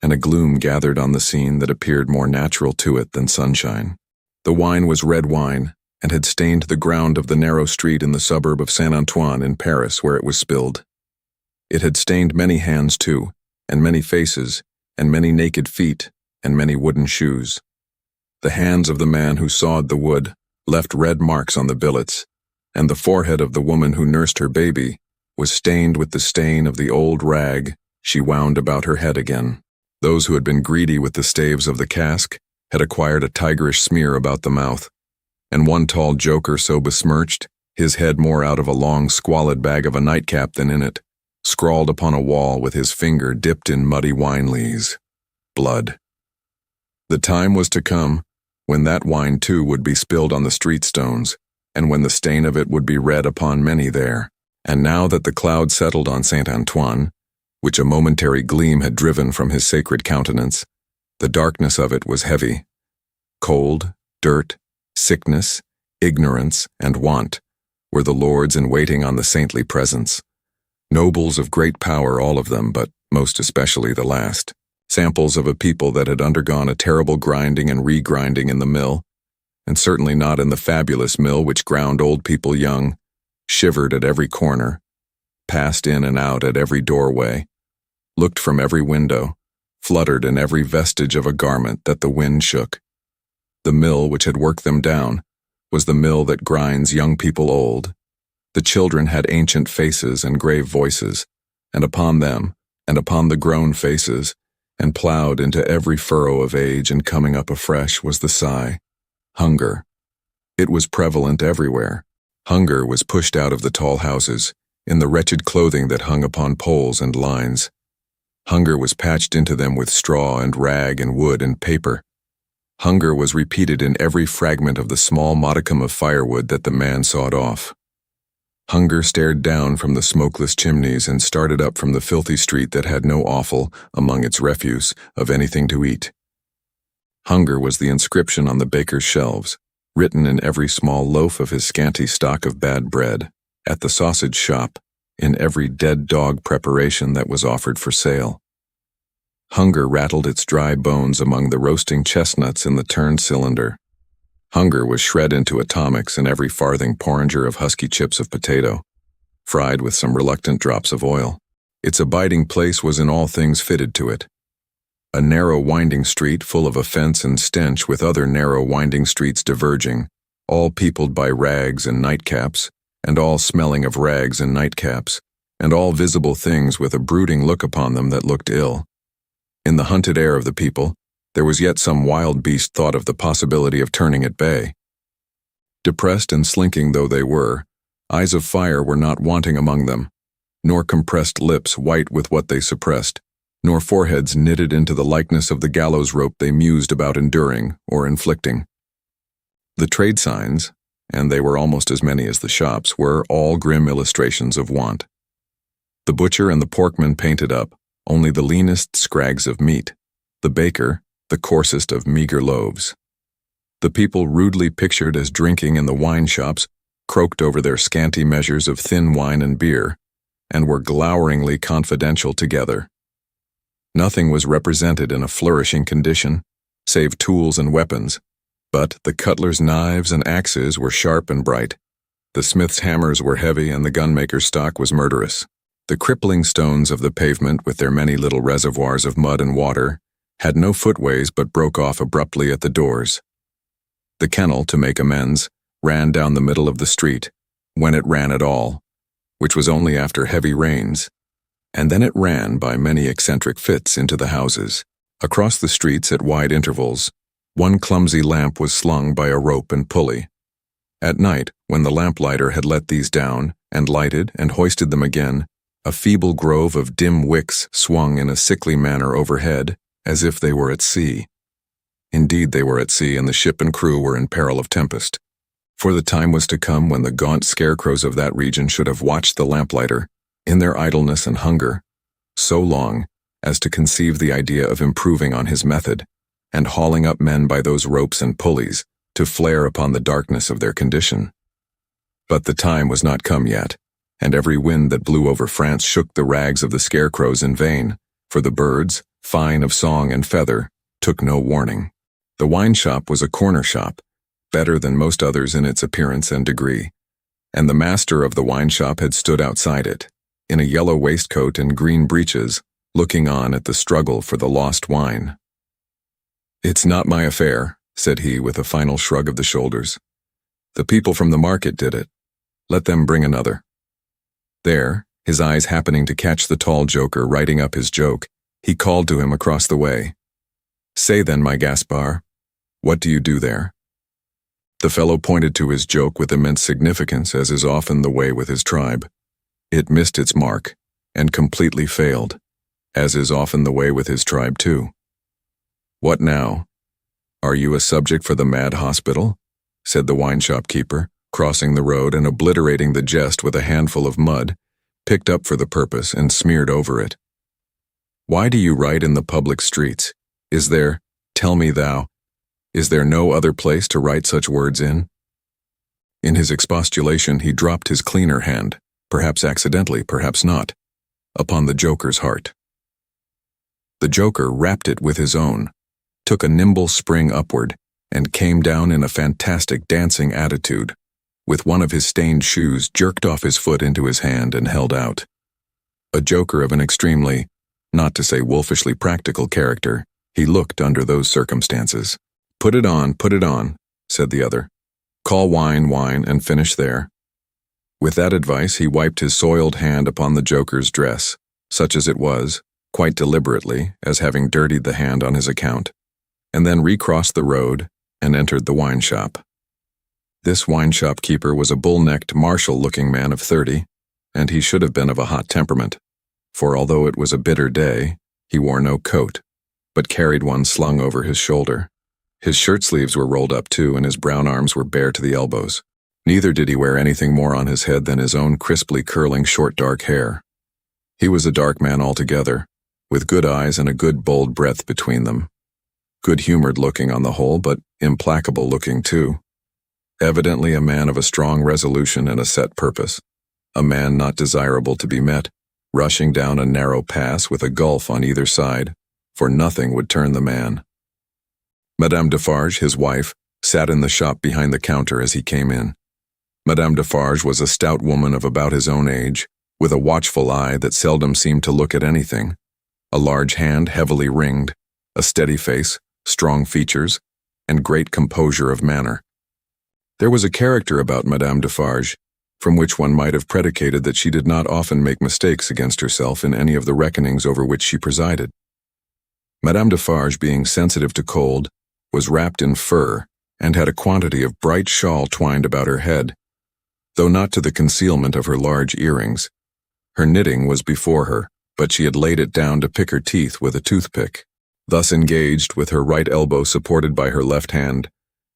S1: and a gloom gathered on the scene that appeared more natural to it than sunshine. The wine was red wine, and had stained the ground of the narrow street in the suburb of Saint-Antoine in Paris where it was spilled. It had stained many hands too, and many faces, and many naked feet, and many wooden shoes. The hands of the man who sawed the wood left red marks on the billets, and the forehead of the woman who nursed her baby was stained with the stain of the old rag she wound about her head again. Those who had been greedy with the staves of the cask had acquired a tigerish smear about the mouth, and one tall joker so besmirched, his head more out of a long squalid bag of a nightcap than in it, scrawled upon a wall with his finger dipped in muddy wine lees. Blood. The time was to come when that wine too would be spilled on the street stones, and when the stain of it would be read upon many there. And now that the cloud settled on Saint Antoine, which a momentary gleam had driven from his sacred countenance, the darkness of it was heavy. Cold, dirt, sickness, ignorance, and want were the lords in waiting on the saintly presence. Nobles of great power, all of them, but most especially the last. Samples of a people that had undergone a terrible grinding and regrinding in the mill, and certainly not in the fabulous mill which ground old people young, shivered at every corner, passed in and out at every doorway, looked from every window, fluttered in every vestige of a garment that the wind shook. The mill which had worked them down was the mill that grinds young people old. The children had ancient faces and grave voices, and upon them, and upon the grown faces, and ploughed into every furrow of age and coming up afresh was the sigh. Hunger. It was prevalent everywhere. Hunger was pushed out of the tall houses, in the wretched clothing that hung upon poles and lines. Hunger was patched into them with straw and rag and wood and paper. Hunger was repeated in every fragment of the small modicum of firewood that the man sawed off. Hunger stared down from the smokeless chimneys and started up from the filthy street that had no offal, among its refuse, of anything to eat. Hunger was the inscription on the baker's shelves, written in every small loaf of his scanty stock of bad bread, at the sausage shop, in every dead dog preparation that was offered for sale. Hunger rattled its dry bones among the roasting chestnuts in the turned cylinder. Hunger was shred into atomics in every farthing porringer of husky chips of potato, fried with some reluctant drops of oil. Its abiding place was in all things fitted to it. A narrow winding street full of offense and stench with other narrow winding streets diverging, all peopled by rags and nightcaps, and all smelling of rags and nightcaps, and all visible things with a brooding look upon them that looked ill. In the hunted air of the people, there was yet some wild beast thought of the possibility of turning at bay. Depressed and slinking though they were, eyes of fire were not wanting among them, nor compressed lips white with what they suppressed, nor foreheads knitted into the likeness of the gallows rope they mused about enduring or inflicting. The trade signs, and they were almost as many as the shops, were all grim illustrations of want. The butcher and the porkman painted up only the leanest scrags of meat, the baker the coarsest of meager loaves. The people rudely pictured as drinking in the wine shops croaked over their scanty measures of thin wine and beer, and were gloweringly confidential together. Nothing was represented in a flourishing condition, save tools and weapons, but the cutler's knives and axes were sharp and bright. The smith's hammers were heavy and the gunmaker's stock was murderous. The crippling stones of the pavement with their many little reservoirs of mud and water had no footways but broke off abruptly at the doors. The kennel, to make amends, ran down the middle of the street, when it ran at all, which was only after heavy rains, and then it ran by many eccentric fits into the houses. Across the streets at wide intervals, one clumsy lamp was slung by a rope and pulley. At night, when the lamplighter had let these down, and lighted and hoisted them again, a feeble grove of dim wicks swung in a sickly manner overhead, as if they were at sea. Indeed they were at sea, and the ship and crew were in peril of tempest. For the time was to come when the gaunt scarecrows of that region should have watched the lamplighter, in their idleness and hunger, so long as to conceive the idea of improving on his method, and hauling up men by those ropes and pulleys to flare upon the darkness of their condition. But the time was not come yet, and every wind that blew over France shook the rags of the scarecrows in vain, for the birds, fine of song and feather, took no warning. The wine shop was a corner shop, better than most others in its appearance and degree, and the master of the wine shop had stood outside it, in a yellow waistcoat and green breeches, looking on at the struggle for the lost wine. "It's not my affair," said he with a final shrug of the shoulders. "The people from the market did it. Let them bring another." There, his eyes happening to catch the tall joker writing up his joke, he called to him across the way. "Say then, my Gaspar, what do you do there?" The fellow pointed to his joke with immense significance, as is often the way with his tribe. It missed its mark, and completely failed, as is often the way with his tribe too. "What now? Are you a subject for the mad hospital?" said the wine shop keeper, crossing the road and obliterating the jest with a handful of mud, picked up for the purpose and smeared over it. "Why do you write in the public streets? Is there, tell me thou, is there no other place to write such words in?" In his expostulation he dropped his cleaner hand, perhaps accidentally, perhaps not, upon the joker's heart. The joker rapped it with his own, took a nimble spring upward, and came down in a fantastic dancing attitude, with one of his stained shoes jerked off his foot into his hand and held out. A joker of an extremely, not to say wolfishly practical character, he looked under those circumstances. Put it on," said the other. "Call wine, wine, and finish there." With that advice he wiped his soiled hand upon the joker's dress, such as it was, quite deliberately, as having dirtied the hand on his account, and then recrossed the road and entered the wine shop. This wine shop keeper was a bull-necked, martial-looking man of 30, and he should have been of a hot temperament, for although it was a bitter day, he wore no coat, but carried one slung over his shoulder. His shirt sleeves were rolled up too, and his brown arms were bare to the elbows. Neither did he wear anything more on his head than his own crisply curling short dark hair. He was a dark man altogether, with good eyes and a good bold breadth between them. Good-humored looking on the whole, but implacable looking too. Evidently a man of a strong resolution and a set purpose. A man not desirable to be met, rushing down a narrow pass with a gulf on either side, for nothing would turn the man. Madame Defarge, his wife, sat in the shop behind the counter as he came in. Madame Defarge was a stout woman of about his own age, with a watchful eye that seldom seemed to look at anything, a large hand heavily ringed, a steady face, strong features, and great composure of manner. There was a character about Madame Defarge, from which one might have predicated that she did not often make mistakes against herself in any of the reckonings over which she presided. Madame Defarge, being sensitive to cold, was wrapped in fur, and had a quantity of bright shawl twined about her head, though not to the concealment of her large earrings. Her knitting was before her, but she had laid it down to pick her teeth with a toothpick. Thus engaged, with her right elbow supported by her left hand,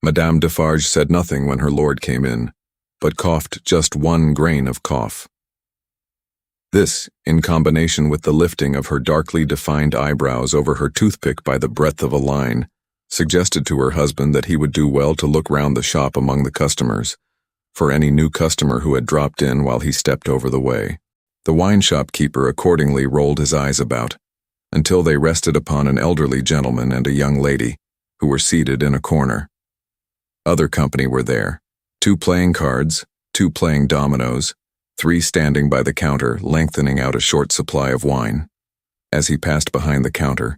S1: Madame Defarge said nothing when her lord came in, but coughed just one grain of cough. This, in combination with the lifting of her darkly defined eyebrows over her toothpick by the breadth of a line, suggested to her husband that he would do well to look round the shop among the customers, for any new customer who had dropped in while he stepped over the way. The wine shop keeper accordingly rolled his eyes about, until they rested upon an elderly gentleman and a young lady, who were seated in a corner. Other company were there, 2 playing cards, 2 playing dominoes, 3 standing by the counter lengthening out a short supply of wine. As he passed behind the counter,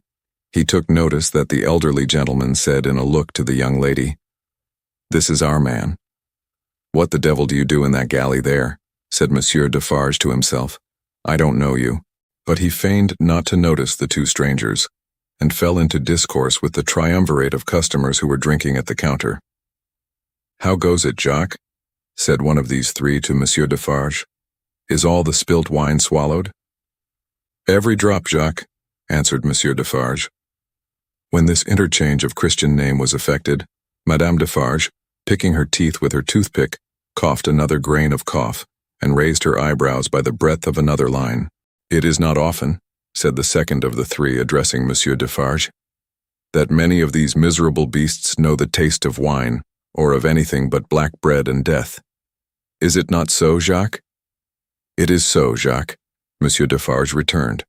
S1: he took notice that the elderly gentleman said in a look to the young lady, "This is our man." "What the devil do you do in that galley there?" said Monsieur Defarge to himself. "I don't know you." But he feigned not to notice the 2 strangers, and fell into discourse with the triumvirate of customers who were drinking at the counter. "How goes it, Jacques?" said one of these 3 to Monsieur Defarge. "Is all the spilt wine swallowed?" "Every drop, Jacques," answered Monsieur Defarge. When this interchange of Christian name was effected, Madame Defarge, picking her teeth with her toothpick, coughed another grain of cough, and raised her eyebrows by the breadth of another line. "It is not often," said the second of the 3, addressing Monsieur Defarge, "that many of these miserable beasts know the taste of wine, or of anything but black bread and death. Is it not so, Jacques?" "It is so, Jacques," Monsieur Defarge returned.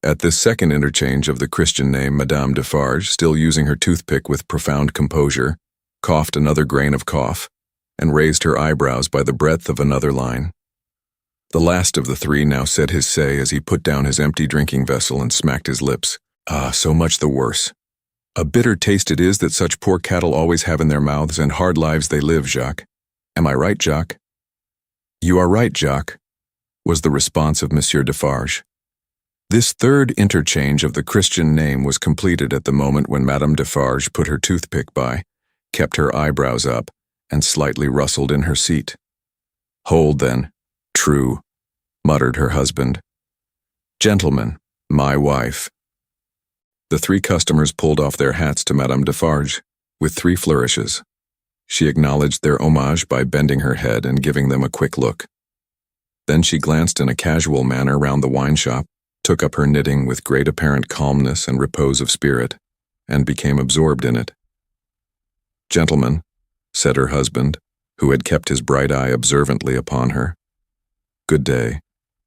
S1: At this second interchange of the Christian name, Madame Defarge, still using her toothpick with profound composure, coughed another grain of cough, and raised her eyebrows by the breadth of another line. The last of the three now said his say as he put down his empty drinking vessel and smacked his lips. Ah, so much the worse. A bitter taste it is that such poor cattle always have in their mouths, and hard lives they live, Jacques. Am I right, Jacques? You are right, Jacques, was the response of Monsieur Defarge. This third interchange of the Christian name was completed at the moment when Madame Defarge put her toothpick by, kept her eyebrows up, and slightly rustled in her seat. Hold, then. True, muttered her husband. Gentlemen, my wife. The three customers pulled off their hats to Madame Defarge, with three flourishes. She acknowledged their homage by bending her head and giving them a quick look. Then she glanced in a casual manner round the wine shop, took up her knitting with great apparent calmness and repose of spirit, and became absorbed in it. Gentlemen, said her husband, who had kept his bright eye observantly upon her. Good day.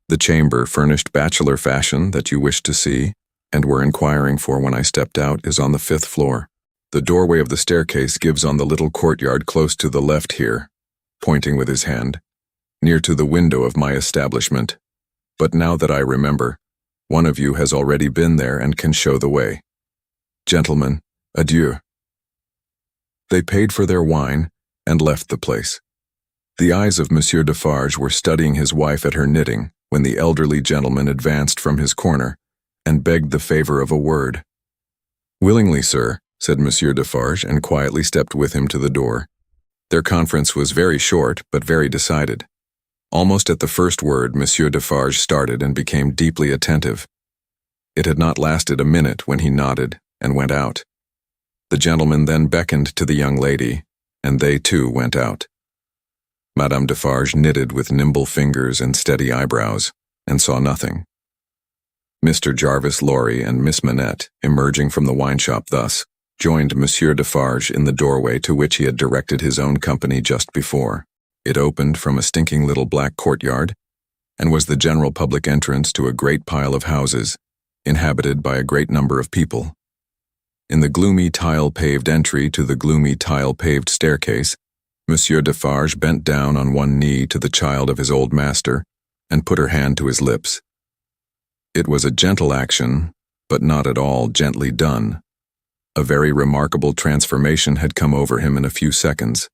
S1: The chamber, furnished bachelor fashion, that you wished to see, and were inquiring for when I stepped out, is on the 5th floor. The doorway of the staircase gives on the little courtyard close to the left here, pointing with his hand, near to the window of my establishment. But now that I remember, one of you has already been there and can show the way. Gentlemen, adieu. They paid for their wine and left the place. The eyes of Monsieur Defarge were studying his wife at her knitting when the elderly gentleman advanced from his corner and begged the favor of a word. Willingly, sir, said Monsieur Defarge, and quietly stepped with him to the door. Their conference was very short, but very decided. Almost at the first word, Monsieur Defarge started and became deeply attentive. It had not lasted a minute when he nodded and went out. The gentleman then beckoned to the young lady, and they too went out. Madame Defarge knitted with nimble fingers and steady eyebrows, and saw nothing. Mr. Jarvis Lorry and Miss Manette, emerging from the wine shop thus, joined Monsieur Defarge in the doorway to which he had directed his own company just before. It opened from a stinking little black courtyard, and was the general public entrance to a great pile of houses, inhabited by a great number of people. In the gloomy tile-paved entry to the gloomy tile-paved staircase, Monsieur Defarge bent down on one knee to the child of his old master, and put her hand to his lips. It was a gentle action, but not at all gently done. A very remarkable transformation had come over him in a few seconds.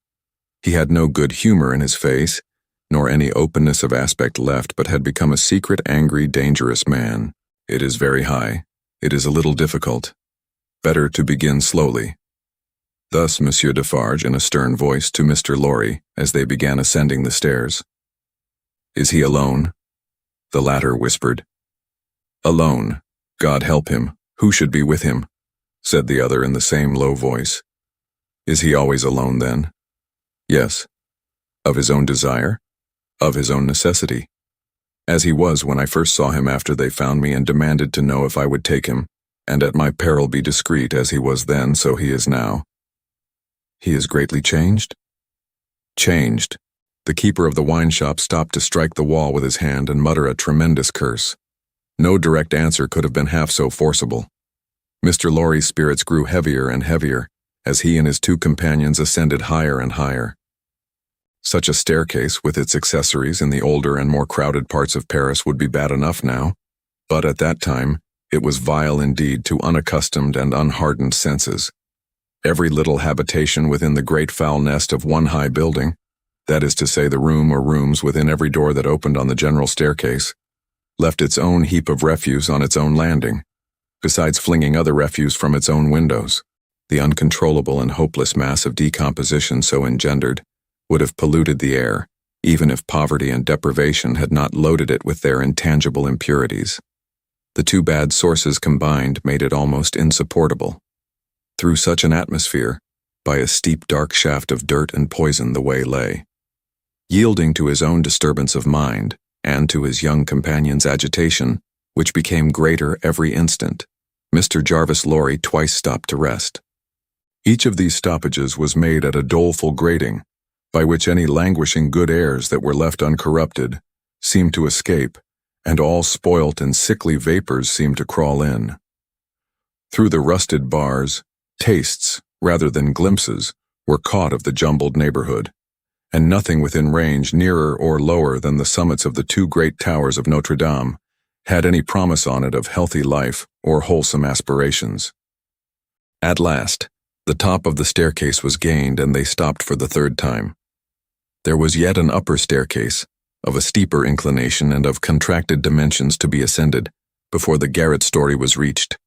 S1: He had no good humor in his face, nor any openness of aspect left, but had become a secret, angry, dangerous man. It is very high. It is a little difficult. Better to begin slowly. Thus Monsieur Defarge in a stern voice to Mr. Lorry as they began ascending the stairs. Is he alone? The latter whispered. Alone. God help him. Who should be with him? Said the other in the same low voice. Is he always alone then? Yes. Of his own desire? Of his own necessity. As he was when I first saw him after they found me and demanded to know if I would take him, and at my peril be discreet, as he was then, so he is now. He is greatly changed? Changed. The keeper of the wine shop stopped to strike the wall with his hand and mutter a tremendous curse. No direct answer could have been half so forcible. Mr. Lorry's spirits grew heavier and heavier, as he and his two companions ascended higher and higher. Such a staircase, with its accessories in the older and more crowded parts of Paris, would be bad enough now, but at that time it was vile indeed to unaccustomed and unhardened senses. Every little habitation within the great foul nest of one high building, that is to say the room or rooms within every door that opened on the general staircase, left its own heap of refuse on its own landing, besides flinging other refuse from its own windows. The uncontrollable and hopeless mass of decomposition so engendered would have polluted the air, even if poverty and deprivation had not loaded it with their intangible impurities. The two bad sources combined made it almost insupportable. Through such an atmosphere, by a steep dark shaft of dirt and poison the way lay. Yielding to his own disturbance of mind, and to his young companion's agitation, which became greater every instant, Mr. Jarvis Lorry twice stopped to rest. Each of these stoppages was made at a doleful grating, by which any languishing good airs that were left uncorrupted seemed to escape, and all spoilt and sickly vapors seemed to crawl in. Through the rusted bars, tastes, rather than glimpses, were caught of the jumbled neighborhood, and nothing within range nearer or lower than the summits of the two great towers of Notre Dame had any promise on it of healthy life or wholesome aspirations. At last, the top of the staircase was gained, and they stopped for the third time. There was yet an upper staircase, of a steeper inclination and of contracted dimensions, to be ascended, before the garret story was reached.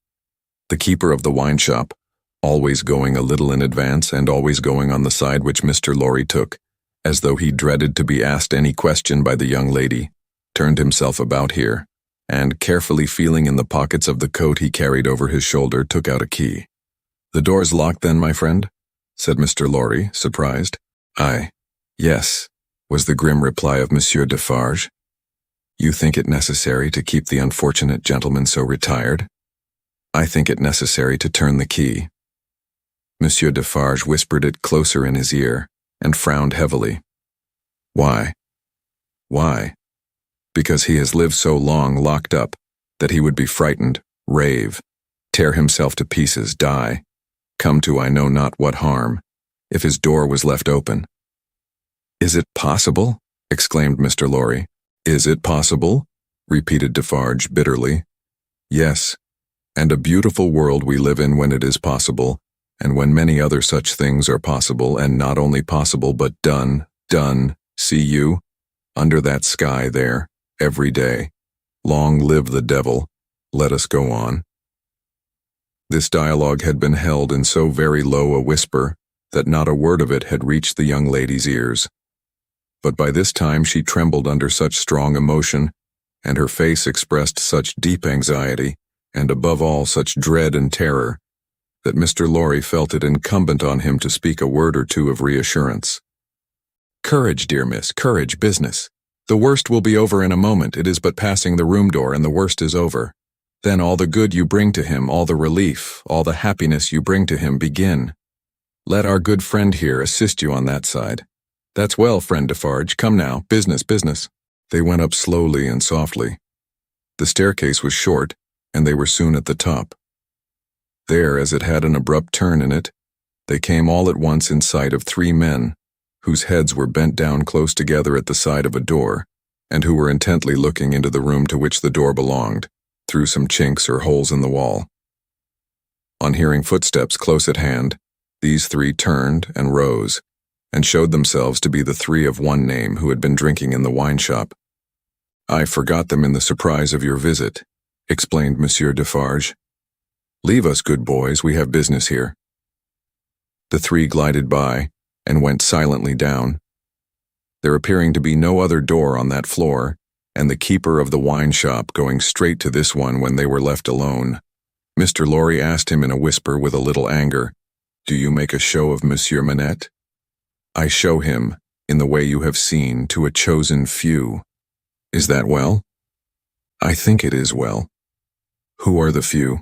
S1: The keeper of the wine shop, always going a little in advance and always going on the side which Mr. Lorry took, as though he dreaded to be asked any question by the young lady, turned himself about here, and, carefully feeling in the pockets of the coat he carried over his shoulder, took out a key. "The door's locked then, my friend?" said Mr. Lorry, surprised. "Aye, yes," was the grim reply of Monsieur Defarge. "You think it necessary to keep the unfortunate gentleman so retired? I think it necessary to turn the key." Monsieur Defarge whispered it closer in his ear, and frowned heavily. "Why?" "Why? Because he has lived so long locked up that he would be frightened, rave, tear himself to pieces, die, come to I know not what harm, if his door was left open." "Is it possible?" exclaimed Mr. Lorry. "Is it possible?" repeated Defarge bitterly. "Yes, and a beautiful world we live in when it is possible, and when many other such things are possible, and not only possible but done, see you, under that sky there, every day. Long live the devil. Let us go on." This dialogue had been held in so very low a whisper that not a word of it had reached the young lady's ears. But by this time she trembled under such strong emotion, and her face expressed such deep anxiety, and above all such dread and terror, that Mr. Lorry felt it incumbent on him to speak a word or two of reassurance. "Courage, dear miss, courage, business. The worst will be over in a moment. It is but passing the room door, and the worst is over. Then all the good you bring to him, all the relief, all the happiness you bring to him, begin. Let our good friend here assist you on that side. That's well, friend Defarge. Come now, business, business." They went up slowly and softly. The staircase was short, and they were soon at the top. There, as it had an abrupt turn in it, they came all at once in sight of three men, whose heads were bent down close together at the side of a door, and who were intently looking into the room to which the door belonged, through some chinks or holes in the wall. On hearing footsteps close at hand, these three turned and rose, and showed themselves to be the three of one name who had been drinking in the wine shop. "I forgot them in the surprise of your visit," explained Monsieur Defarge. "Leave us, good boys, we have business here." The three glided by, and went silently down. There appearing to be no other door on that floor, and the keeper of the wine shop going straight to this one when they were left alone, Mr. Lorry asked him in a whisper with a little anger, "Do you make a show of Monsieur Manette?" "I show him, in the way you have seen, to a chosen few." "Is that well?" "I think it is well." "Who are the few?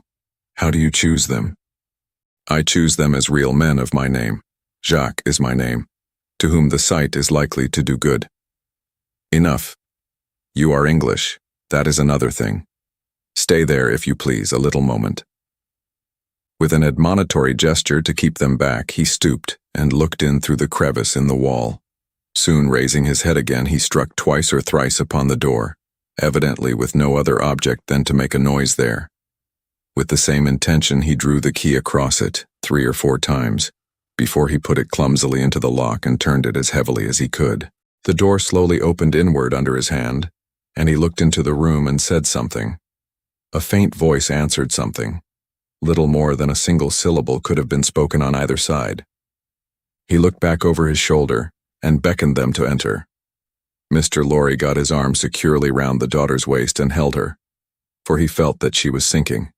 S1: How do you choose them?" "I choose them as real men of my name. Jacques is my name, to whom the sight is likely to do good." "Enough. You are English. That is another thing. Stay there, if you please, a little moment." With an admonitory gesture to keep them back, he stooped and looked in through the crevice in the wall. Soon raising his head again, he struck twice or thrice upon the door, evidently with no other object than to make a noise there. With the same intention, he drew the key across it 3 or 4 times, before he put it clumsily into the lock and turned it as heavily as he could. The door slowly opened inward under his hand, and he looked into the room and said something. A faint voice answered something. Little more than a single syllable could have been spoken on either side. He looked back over his shoulder and beckoned them to enter. Mr. Lorry got his arm securely round the daughter's waist and held her, for he felt that she was sinking.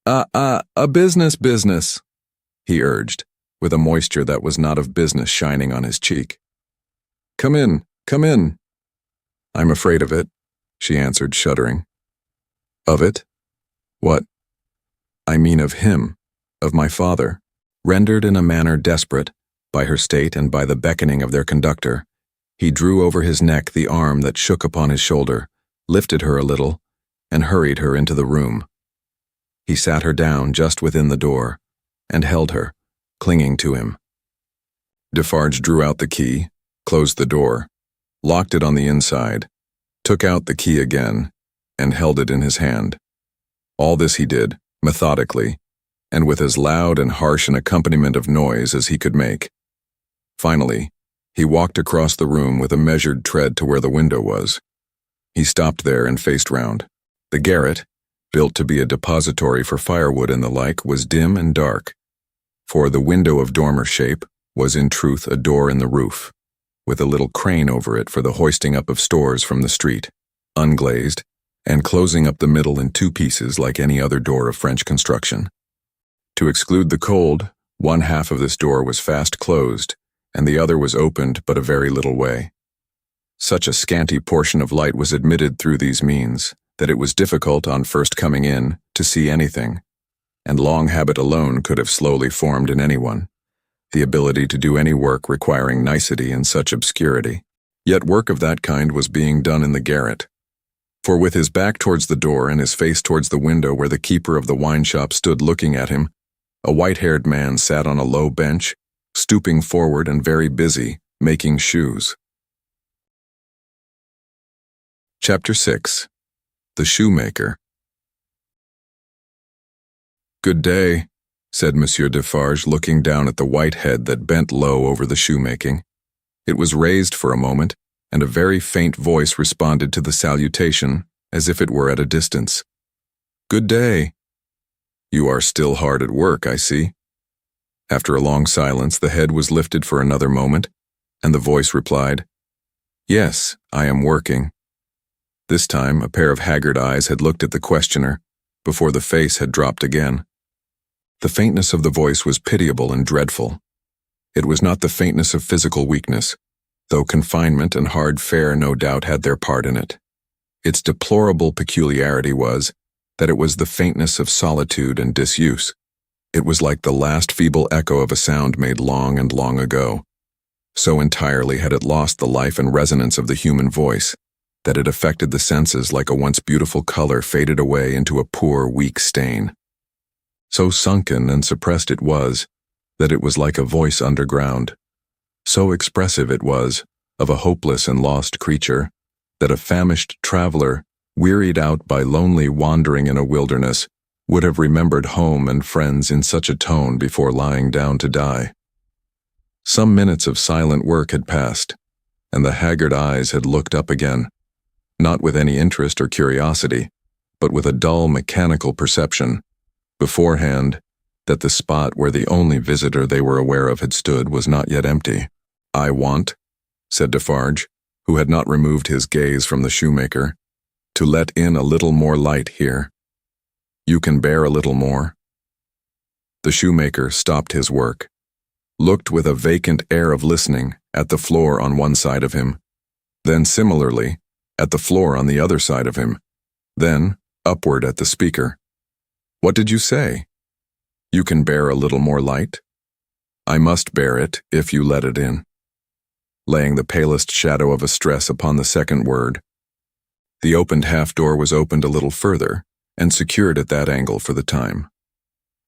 S1: A business, he urged, with a moisture that was not of business shining on his cheek. Come in. I'm afraid of it, she answered, shuddering. Of it? What? I mean of him, of my father. Rendered in a manner desperate, by her state and by the beckoning of their conductor, he drew over his neck the arm that shook upon his shoulder, lifted her a little, and hurried her into the room. He sat her down just within the door, and held her, clinging to him. Defarge drew out the key, closed the door, locked it on the inside, took out the key again, and held it in his hand. All this he did, methodically, and with as loud and harsh an accompaniment of noise as he could make. Finally, he walked across the room with a measured tread to where the window was. He stopped there and faced round. The garret, built to be a depository for firewood and the like, was dim and dark, for the window of dormer shape was in truth a door in the roof, with a little crane over it for the hoisting up of stores from the street, unglazed, and closing up the middle in two pieces like any other door of French construction. To exclude the cold, one half of this door was fast closed, and the other was opened but a very little way. Such a scanty portion of light was admitted through these means that it was difficult on first coming in to see anything, and long habit alone could have slowly formed in anyone the ability to do any work requiring nicety in such obscurity. Yet work of that kind was being done in the garret, for with his back towards the door and his face towards the window where the keeper of the wine shop stood looking at him, a white-haired man sat on a low bench, stooping forward and very busy, making shoes. Chapter 6. The Shoemaker. "Good day," said Monsieur Defarge, looking down at the white head that bent low over the shoemaking. It was raised for a moment, and a very faint voice responded to the salutation, as if it were at a distance. "Good day. You are still hard at work, I see." After a long silence, the head was lifted for another moment, and the voice replied, "Yes, I am working." This time, a pair of haggard eyes had looked at the questioner, before the face had dropped again. The faintness of the voice was pitiable and dreadful. It was not the faintness of physical weakness, though confinement and hard fare no doubt had their part in it. Its deplorable peculiarity was that it was the faintness of solitude and disuse. It was like the last feeble echo of a sound made long and long ago. So entirely had it lost the life and resonance of the human voice, that it affected the senses like a once beautiful color faded away into a poor, weak stain. So sunken and suppressed it was, that it was like a voice underground. So expressive it was, of a hopeless and lost creature, that a famished traveler, wearied out by lonely wandering in a wilderness, would have remembered home and friends in such a tone before lying down to die. Some minutes of silent work had passed, and the haggard eyes had looked up again, not with any interest or curiosity, but with a dull mechanical perception, beforehand, that the spot where the only visitor they were aware of had stood was not yet empty. "I want," said Defarge, who had not removed his gaze from the shoemaker, "to let in a little more light here. You can bear a little more?" The shoemaker stopped his work, looked with a vacant air of listening at the floor on one side of him, then similarly at the floor on the other side of him, then upward at the speaker. "What did you say? You can bear a little more light?" "I must bear it if you let it in," laying the palest shadow of a stress upon the second word. The opened half-door was opened a little further, and secured at that angle for the time.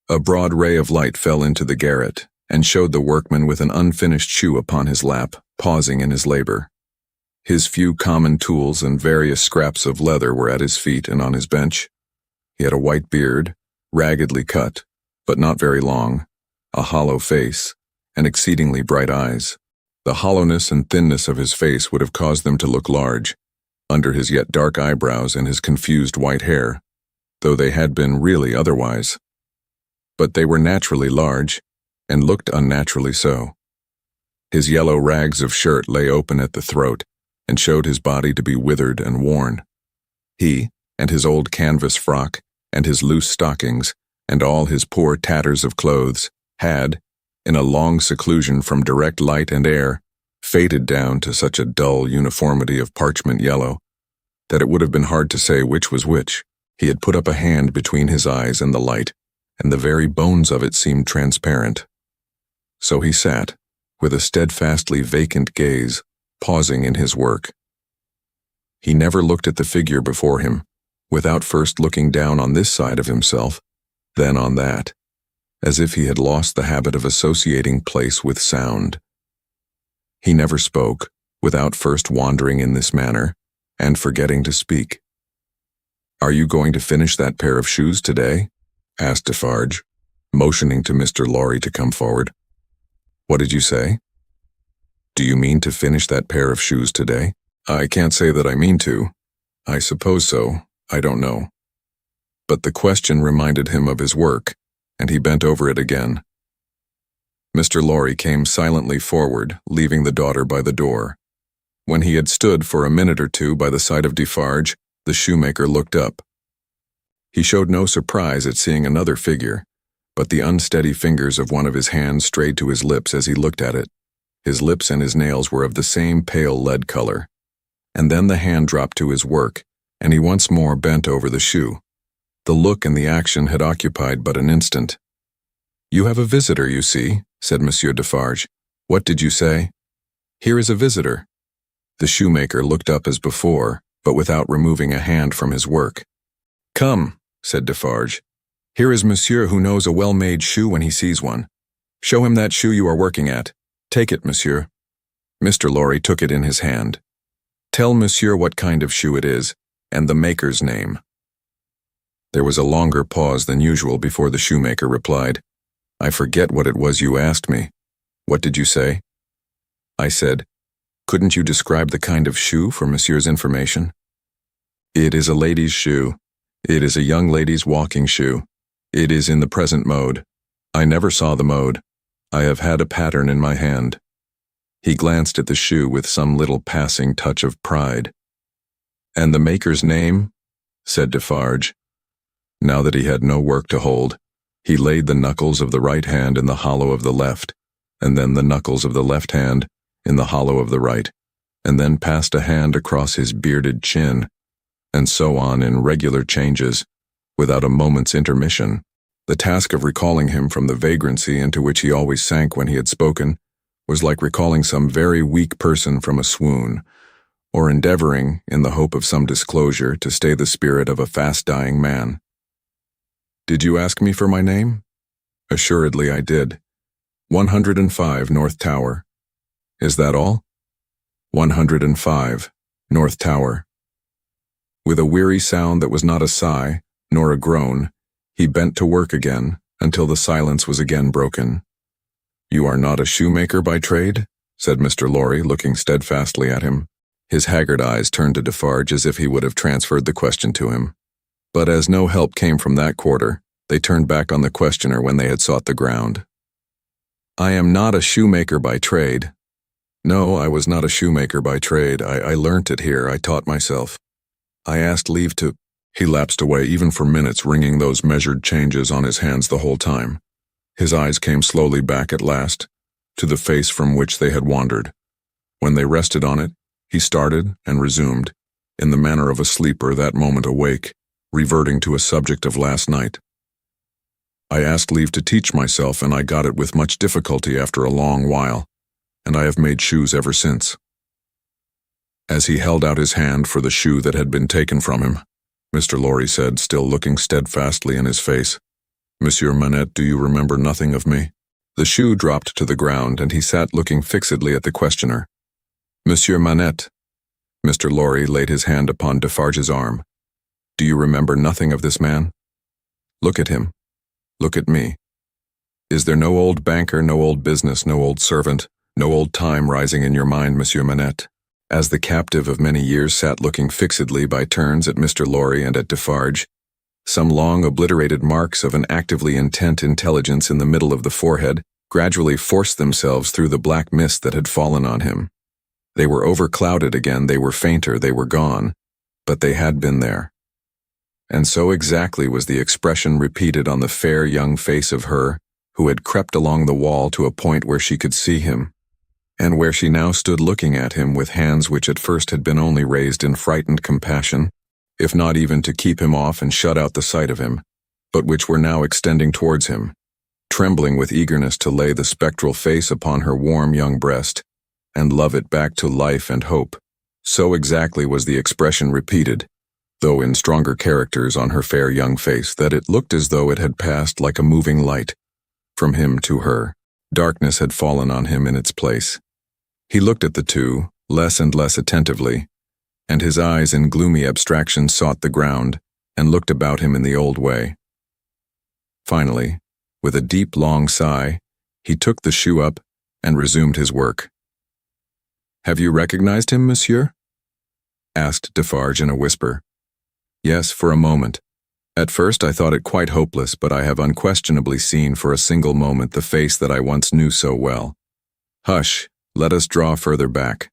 S1: A broad ray of light fell into the garret, and showed the workman with an unfinished shoe upon his lap, pausing in his labor. His few common tools and various scraps of leather were at his feet and on his bench. He had a white beard, raggedly cut, but not very long, a hollow face, and exceedingly bright eyes. The hollowness and thinness of his face would have caused them to look large, under his yet dark eyebrows and his confused white hair, though they had been really otherwise. But they were naturally large, and looked unnaturally so. His yellow rags of shirt lay open at the throat, and showed his body to be withered and worn. He, and his old canvas frock, and his loose stockings, and all his poor tatters of clothes, had, in a long seclusion from direct light and air, faded down to such a dull uniformity of parchment yellow, that it would have been hard to say which was which. He had put up a hand between his eyes and the light, and the very bones of it seemed transparent. So he sat, with a steadfastly vacant gaze, pausing in his work. He never looked at the figure before him, without first looking down on this side of himself, then on that, as if he had lost the habit of associating place with sound. He never spoke, without first wandering in this manner, and forgetting to speak. "Are you going to finish that pair of shoes today?" asked Defarge, motioning to Mr. Lorry to come forward. "What did you say? Do you mean to finish that pair of shoes today?" "I can't say that I mean to. I suppose so. I don't know." But the question reminded him of his work, and he bent over it again. Mr. Lorry came silently forward, leaving the daughter by the door. When he had stood for a minute or two by the side of Defarge, the shoemaker looked up. He showed no surprise at seeing another figure, but the unsteady fingers of one of his hands strayed to his lips as he looked at it. His lips and his nails were of the same pale lead color. And then the hand dropped to his work, and he once more bent over the shoe. The look and the action had occupied but an instant. "You have a visitor, you see," said Monsieur Defarge. "What did you say?" "Here is a visitor." The shoemaker looked up as before, but without removing a hand from his work. "Come," said Defarge. "Here is Monsieur who knows a well-made shoe when he sees one. Show him that shoe you are working at. Take it, Monsieur." Mr. Lorry took it in his hand. "Tell Monsieur what kind of shoe it is, and the maker's name." There was a longer pause than usual before the shoemaker replied, "I forget what it was you asked me. What did you say?" I said, "Couldn't you describe the kind of shoe for Monsieur's information?" "It is a lady's shoe. It is a young lady's walking shoe. It is in the present mode. I never saw the mode. I have had a pattern in my hand." He glanced at the shoe with some little passing touch of pride. "And the maker's name?" said Defarge. Now that he had no work to hold, he laid the knuckles of the right hand in the hollow of the left, and then the knuckles of the left hand in the hollow of the right, and then passed a hand across his bearded chin, and so on in regular changes, without a moment's intermission. The task of recalling him from the vagrancy into which he always sank when he had spoken was like recalling some very weak person from a swoon, or endeavoring, in the hope of some disclosure, to stay the spirit of a fast-dying man. "Did you ask me for my name?" "Assuredly I did. 105 North Tower." "Is that all?" 105 North Tower. With a weary sound that was not a sigh, nor a groan, he bent to work again, until the silence was again broken. "You are not a shoemaker by trade?" said Mr. Lorry, looking steadfastly at him. His haggard eyes turned to Defarge as if he would have transferred the question to him. But as no help came from that quarter, they turned back on the questioner when they had sought the ground. "I am not a shoemaker by trade." "No, I was not a shoemaker by trade. I learnt it here. I taught myself. I asked leave to—" He lapsed away even for minutes, wringing those measured changes on his hands the whole time. His eyes came slowly back at last, to the face from which they had wandered. When they rested on it, he started and resumed, in the manner of a sleeper that moment awake, reverting to a subject of last night. "I asked leave to teach myself, and I got it with much difficulty after a long while, and I have made shoes ever since." As he held out his hand for the shoe that had been taken from him, Mr. Lorry said, still looking steadfastly in his face, "Monsieur Manette, do you remember nothing of me?" The shoe dropped to the ground, and he sat looking fixedly at the questioner. "Monsieur Manette," Mr. Lorry laid his hand upon Defarge's arm, "do you remember nothing of this man? Look at him. Look at me. Is there no old banker, no old business, no old servant, no old time rising in your mind, Monsieur Manette?" As the captive of many years sat looking fixedly by turns at Mr. Lorry and at Defarge, some long obliterated marks of an actively intent intelligence in the middle of the forehead gradually forced themselves through the black mist that had fallen on him. They were overclouded again, they were fainter, they were gone, but they had been there. And so exactly was the expression repeated on the fair young face of her who had crept along the wall to a point where she could see him, and where she now stood looking at him with hands which at first had been only raised in frightened compassion, if not even to keep him off and shut out the sight of him, but which were now extending towards him, trembling with eagerness to lay the spectral face upon her warm young breast, and love it back to life and hope. So exactly was the expression repeated, though in stronger characters on her fair young face, that it looked as though it had passed like a moving light, from him to her. Darkness had fallen on him in its place. He looked at the two, less and less attentively, and his eyes in gloomy abstraction sought the ground and looked about him in the old way. Finally, with a deep, long sigh, he took the shoe up and resumed his work. "Have you recognized him, monsieur?" asked Defarge in a whisper. "Yes, for a moment. At first I thought it quite hopeless, but I have unquestionably seen for a single moment the face that I once knew so well. Hush, let us draw further back.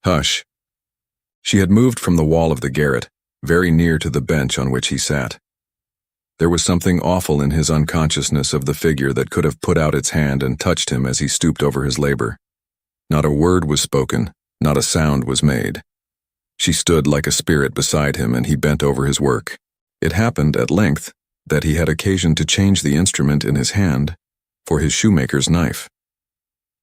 S1: Hush." She had moved from the wall of the garret, very near to the bench on which he sat. There was something awful in his unconsciousness of the figure that could have put out its hand and touched him as he stooped over his labor. Not a word was spoken, not a sound was made. She stood like a spirit beside him, and he bent over his work. It happened, at length, that he had occasion to change the instrument in his hand for his shoemaker's knife.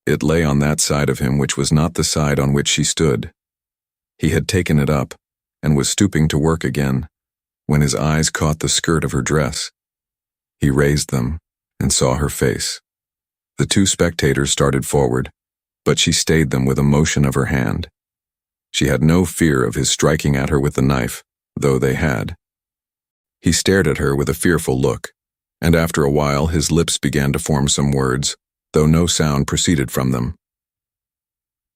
S1: It lay on that side of him which was not the side on which she stood. He had taken it up, and was stooping to work again, when his eyes caught the skirt of her dress. He raised them, and saw her face. The two spectators started forward, but she stayed them with a motion of her hand. She had no fear of his striking at her with the knife, though they had. He stared at her with a fearful look, and after a while his lips began to form some words, though no sound proceeded from them.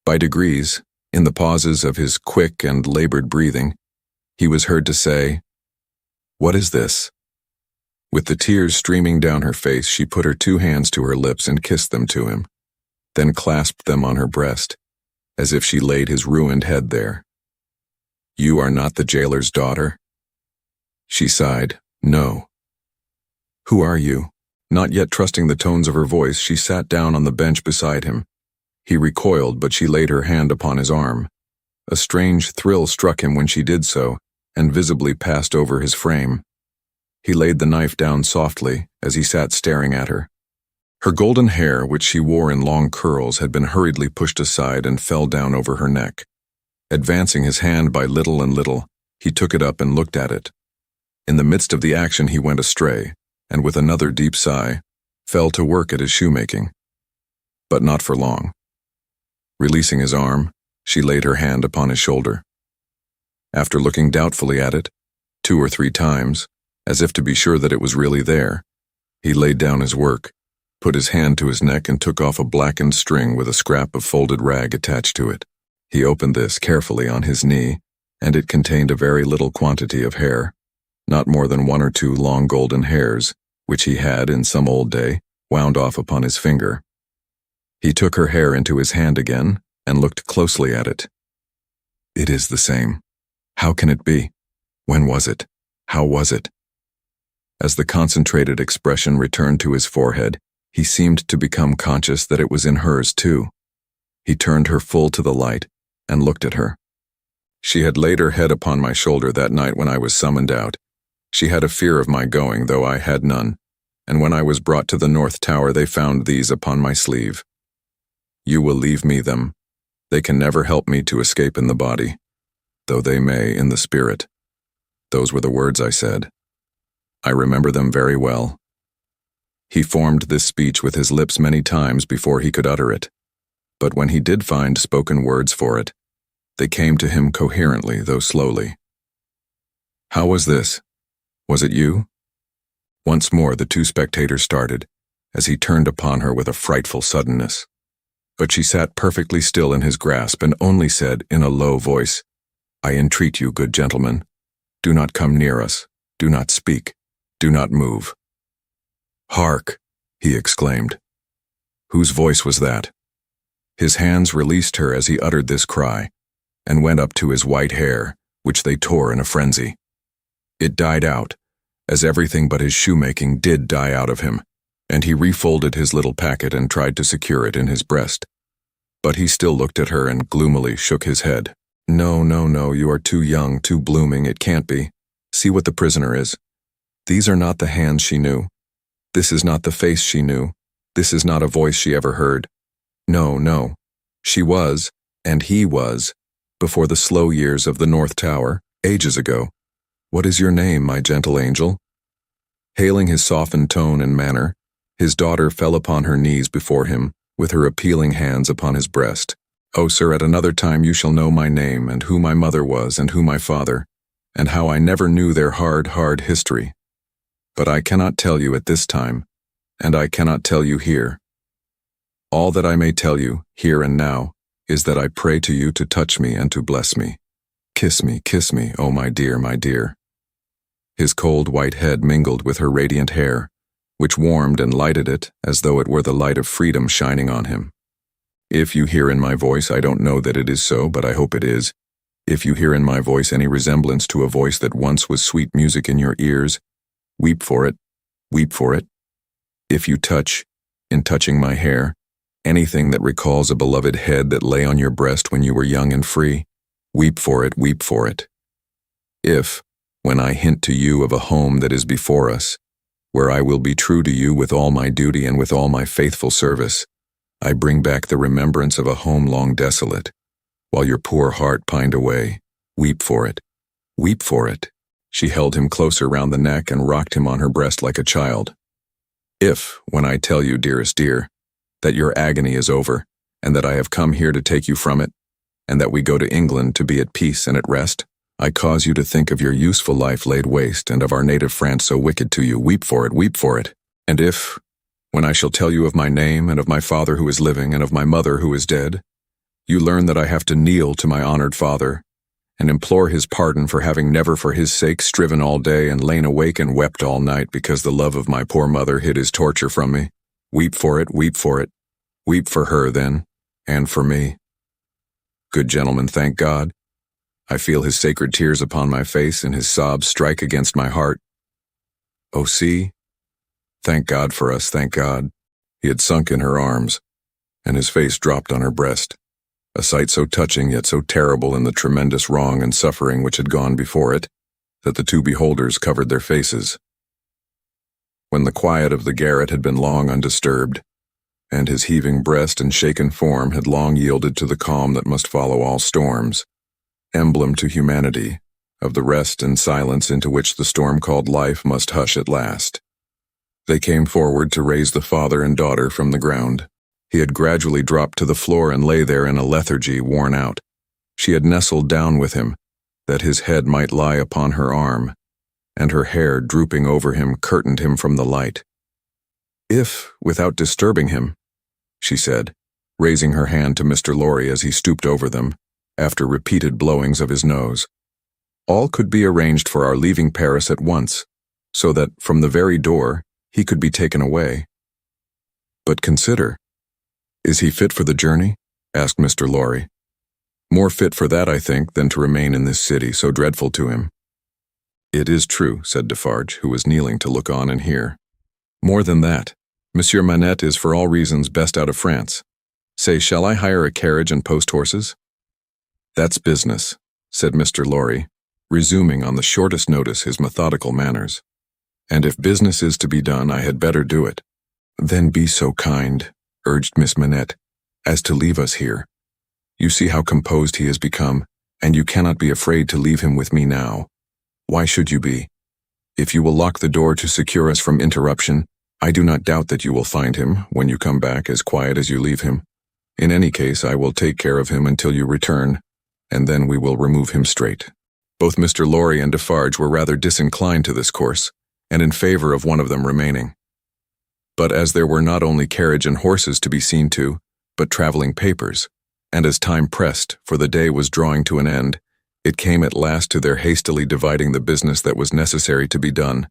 S1: By degrees, in the pauses of his quick and labored breathing, he was heard to say, "What is this?" With the tears streaming down her face, she put her two hands to her lips and kissed them to him, then clasped them on her breast, as if she laid his ruined head there. "You are not the jailer's daughter?" She sighed, "No." "Who are you?" Not yet trusting the tones of her voice, she sat down on the bench beside him. He recoiled, but she laid her hand upon his arm. A strange thrill struck him when she did so, and visibly passed over his frame. He laid the knife down softly as he sat staring at her. Her golden hair, which she wore in long curls, had been hurriedly pushed aside and fell down over her neck. Advancing his hand by little and little, he took it up and looked at it. In the midst of the action he went astray, and with another deep sigh, fell to work at his shoemaking. But not for long. Releasing his arm, she laid her hand upon his shoulder. After looking doubtfully at it, 2 or 3 times, as if to be sure that it was really there, he laid down his work, put his hand to his neck and took off a blackened string with a scrap of folded rag attached to it. He opened this carefully on his knee, and it contained a very little quantity of hair, not more than 1 or 2 long golden hairs, which he had, in some old day, wound off upon his finger. He took her hair into his hand again, and looked closely at it. "It is the same. How can it be? When was it? How was it?" As the concentrated expression returned to his forehead, he seemed to become conscious that it was in hers too. He turned her full to the light, and looked at her. She had laid her head upon my shoulder that night when I was summoned out. She had a fear of my going, though I had none, and when I was brought to the North Tower they found these upon my sleeve. "You will leave me them. They can never help me to escape in the body, though they may in the spirit." Those were the words I said. I remember them very well. He formed this speech with his lips many times before he could utter it, but when he did find spoken words for it, they came to him coherently, though slowly. "How was this? Was it you?" Once more the 2 spectators started, as he turned upon her with a frightful suddenness. But she sat perfectly still in his grasp and only said in a low voice, "I entreat you, good gentlemen, do not come near us, do not speak, do not move." "Hark!" he exclaimed. Whose voice was that? His hands released her as he uttered this cry, and went up to his white hair, which they tore in a frenzy. It died out, as everything but his shoemaking did die out of him, and he refolded his little packet and tried to secure it in his breast. But he still looked at her and gloomily shook his head. "No, no, no, you are too young, too blooming, it can't be. See what the prisoner is. These are not the hands she knew. This is not the face she knew. This is not a voice she ever heard. No, no. She was, and he was, before the slow years of the North Tower, ages ago. What is your name, my gentle angel?" Hailing his softened tone and manner, his daughter fell upon her knees before him, with her appealing hands upon his breast. "Oh, sir, at another time you shall know my name, and who my mother was, and who my father, and how I never knew their hard history. But I cannot tell you at this time, and I cannot tell you here. All that I may tell you, here and now, is that I pray to you to touch me and to bless me. Kiss me, oh my dear, my dear." His cold white head mingled with her radiant hair, which warmed and lighted it as though it were the light of freedom shining on him. "If you hear in my voice, I don't know that it is so, but I hope it is. If you hear in my voice any resemblance to a voice that once was sweet music in your ears, weep for it, weep for it. If you touch, in touching my hair, anything that recalls a beloved head that lay on your breast when you were young and free, weep for it, weep for it. If, when I hint to you of a home that is before us, where I will be true to you with all my duty and with all my faithful service, I bring back the remembrance of a home long desolate, while your poor heart pined away, weep for it, weep for it." She held him closer round the neck and rocked him on her breast like a child. "If, when I tell you, dearest dear, that your agony is over, and that I have come here to take you from it, and that we go to England to be at peace and at rest, I cause you to think of your useful life laid waste and of our native France so wicked to you, weep for it, weep for it. And if, when I shall tell you of my name and of my father who is living and of my mother who is dead, you learn that I have to kneel to my honored father and implore his pardon for having never for his sake striven all day and lain awake and wept all night because the love of my poor mother hid his torture from me, weep for it, weep for it. Weep for her, then, and for me. Good gentlemen, thank God. I feel his sacred tears upon my face and his sobs strike against my heart. Oh, see? Thank God for us, thank God." He had sunk in her arms, and his face dropped on her breast, a sight so touching yet so terrible in the tremendous wrong and suffering which had gone before it, that the two beholders covered their faces. When the quiet of the garret had been long undisturbed, and his heaving breast and shaken form had long yielded to the calm that must follow all storms, emblem to humanity, of the rest and silence into which the storm called life must hush at last, they came forward to raise the father and daughter from the ground. He had gradually dropped to the floor and lay there in a lethargy, worn out. She had nestled down with him, that his head might lie upon her arm, and her hair, drooping over him, curtained him from the light. "If, without disturbing him," she said, raising her hand to Mr. Lorry as he stooped over them, after repeated blowings of his nose, "all could be arranged for our leaving Paris at once, so that, from the very door, he could be taken away. But consider, is he fit for the journey?" asked Mr. Lorry. "More fit for that, I think, than to remain in this city so dreadful to him." "It is true," said Defarge, who was kneeling to look on and hear. "More than that, Monsieur Manette is for all reasons best out of France. Say, shall I hire a carriage and post-horses?" "That's business," said Mr. Lorry, resuming on the shortest notice his methodical manners. "And if business is to be done, I had better do it." "Then be so kind," urged Miss Manette, "as to leave us here. You see how composed he has become, and you cannot be afraid to leave him with me now. Why should you be? If you will lock the door to secure us from interruption, I do not doubt that you will find him, when you come back, as quiet as you leave him. In any case, I will take care of him until you return, and then we will remove him straight." Both Mr. Lorry and Defarge were rather disinclined to this course, and in favor of one of them remaining. But as there were not only carriage and horses to be seen to, but traveling papers, and as time pressed, for the day was drawing to an end, it came at last to their hastily dividing the business that was necessary to be done,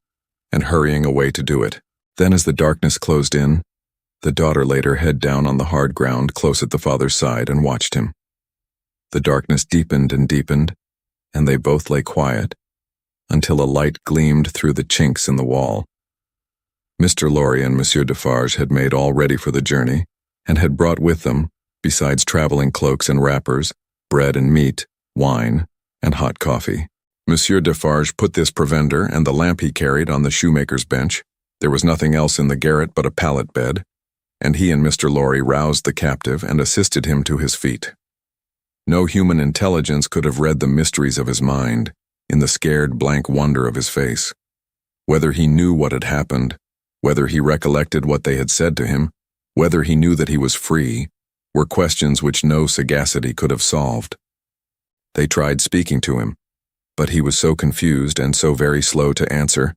S1: and hurrying away to do it. Then as the darkness closed in, the daughter laid her head down on the hard ground close at the father's side and watched him. The darkness deepened and deepened, and they both lay quiet, until a light gleamed through the chinks in the wall. Mr. Lorry and Monsieur Defarge had made all ready for the journey, and had brought with them, besides traveling cloaks and wrappers, bread and meat, wine, and hot coffee. Monsieur Defarge put this provender and the lamp he carried on the shoemaker's bench. There was nothing else in the garret but a pallet bed, and he and Mr. Lorry roused the captive and assisted him to his feet. No human intelligence could have read the mysteries of his mind, in the scared blank wonder of his face. Whether he knew what had happened, whether he recollected what they had said to him, whether he knew that he was free, were questions which no sagacity could have solved. They tried speaking to him, but he was so confused and so very slow to answer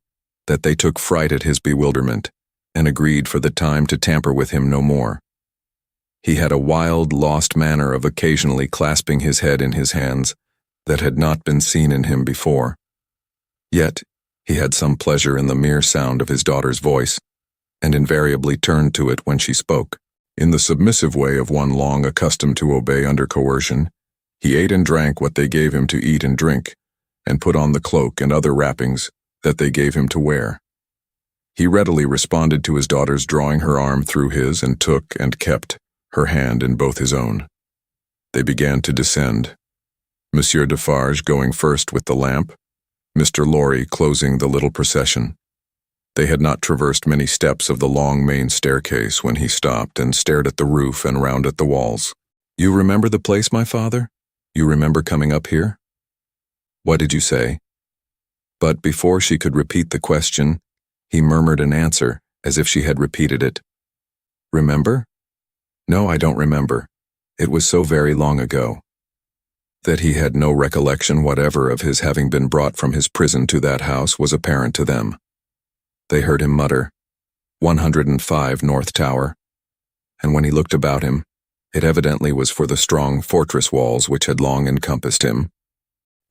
S1: that they took fright at his bewilderment and agreed for the time to tamper with him no more. He had a wild, lost manner of occasionally clasping his head in his hands that had not been seen in him before. Yet, he had some pleasure in the mere sound of his daughter's voice, and invariably turned to it when she spoke. In the submissive way of one long accustomed to obey under coercion, he ate and drank what they gave him to eat and drink, and put on the cloak and other wrappings that they gave him to wear. He readily responded to his daughter's drawing her arm through his and took and kept her hand in both his own. They began to descend, Monsieur Defarge going first with the lamp, Mr. Lorry closing the little procession. They had not traversed many steps of the long main staircase when he stopped and stared at the roof and round at the walls. "You remember the place, my father? You remember coming up here?" "What did you say?" But before she could repeat the question, he murmured an answer as if she had repeated it. "Remember? No, I don't remember. It was so very long ago." That he had no recollection whatever of his having been brought from his prison to that house was apparent to them. They heard him mutter, 105 North Tower, and when he looked about him, it evidently was for the strong fortress walls which had long encompassed him.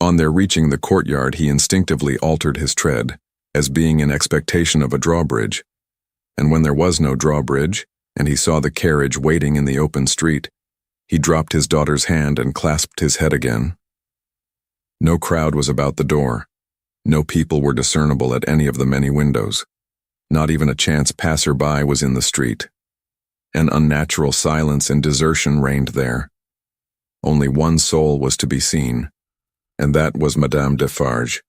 S1: On their reaching the courtyard, he instinctively altered his tread, as being in expectation of a drawbridge, and when there was no drawbridge, and he saw the carriage waiting in the open street, he dropped his daughter's hand and clasped his head again. No crowd was about the door. No people were discernible at any of the many windows. Not even a chance passer-by was in the street. An unnatural silence and desertion reigned there. Only one soul was to be seen, and that was Madame Defarge,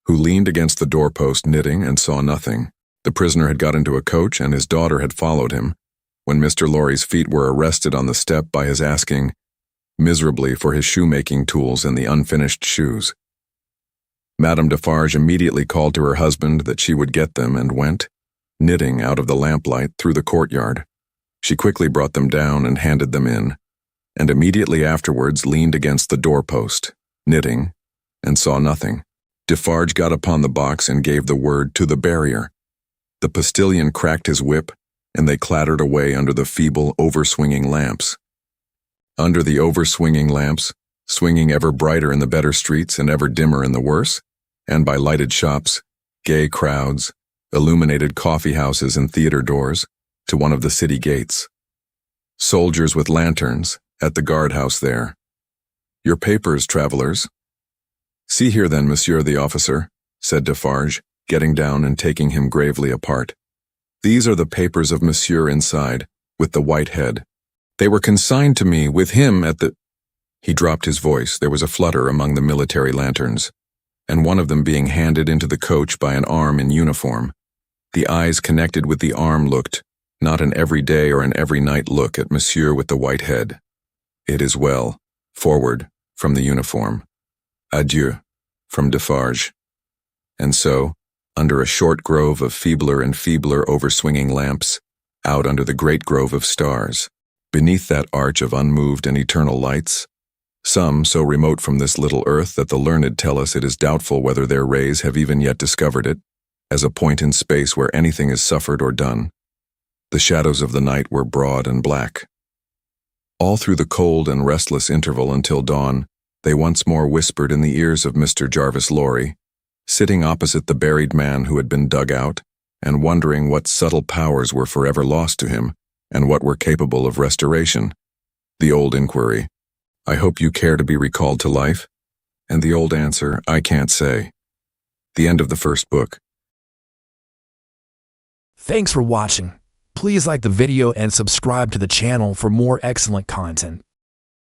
S1: who leaned against the doorpost knitting and saw nothing. The prisoner had got into a coach and his daughter had followed him, when Mr. Lorry's feet were arrested on the step by his asking miserably for his shoemaking tools and the unfinished shoes. Madame Defarge immediately called to her husband that she would get them and went, knitting out of the lamplight, through the courtyard. She quickly brought them down and handed them in, and immediately afterwards leaned against the doorpost, knitting, and saw nothing. Defarge got upon the box and gave the word to the barrier. The postilion cracked his whip, and they clattered away under the feeble, over-swinging lamps. Under the over-swinging lamps, swinging ever brighter in the better streets and ever dimmer in the worse, and by lighted shops, gay crowds, illuminated coffee-houses and theater doors, to one of the city gates. Soldiers with lanterns, at the guard-house there. "Your papers, travelers." "See here then, monsieur the officer," said Defarge, getting down and taking him gravely apart. "These are the papers of monsieur inside, with the white head. They were consigned to me with him at the—" He dropped his voice. There was a flutter among the military lanterns, and one of them being handed into the coach by an arm in uniform. The eyes connected with the arm looked, not an every-day or an every-night look at monsieur with the white head. "It is well. Forward," from the uniform. "Adieu," from Defarge. And so, under a short grove of feebler and feebler over-swinging lamps, out under the great grove of stars, beneath that arch of unmoved and eternal lights, some so remote from this little earth that the learned tell us it is doubtful whether their rays have even yet discovered it, as a point in space where anything is suffered or done. The shadows of the night were broad and black. All through the cold and restless interval until dawn, they once more whispered in the ears of Mr. Jarvis Lorry, sitting opposite the buried man who had been dug out, and wondering what subtle powers were forever lost to him, and what were capable of restoration. The old inquiry, "I hope you care to be recalled to life?" And the old answer, "I can't say." The end of the first book.
S2: Thanks for watching. Please like the video and subscribe to the channel for more excellent content.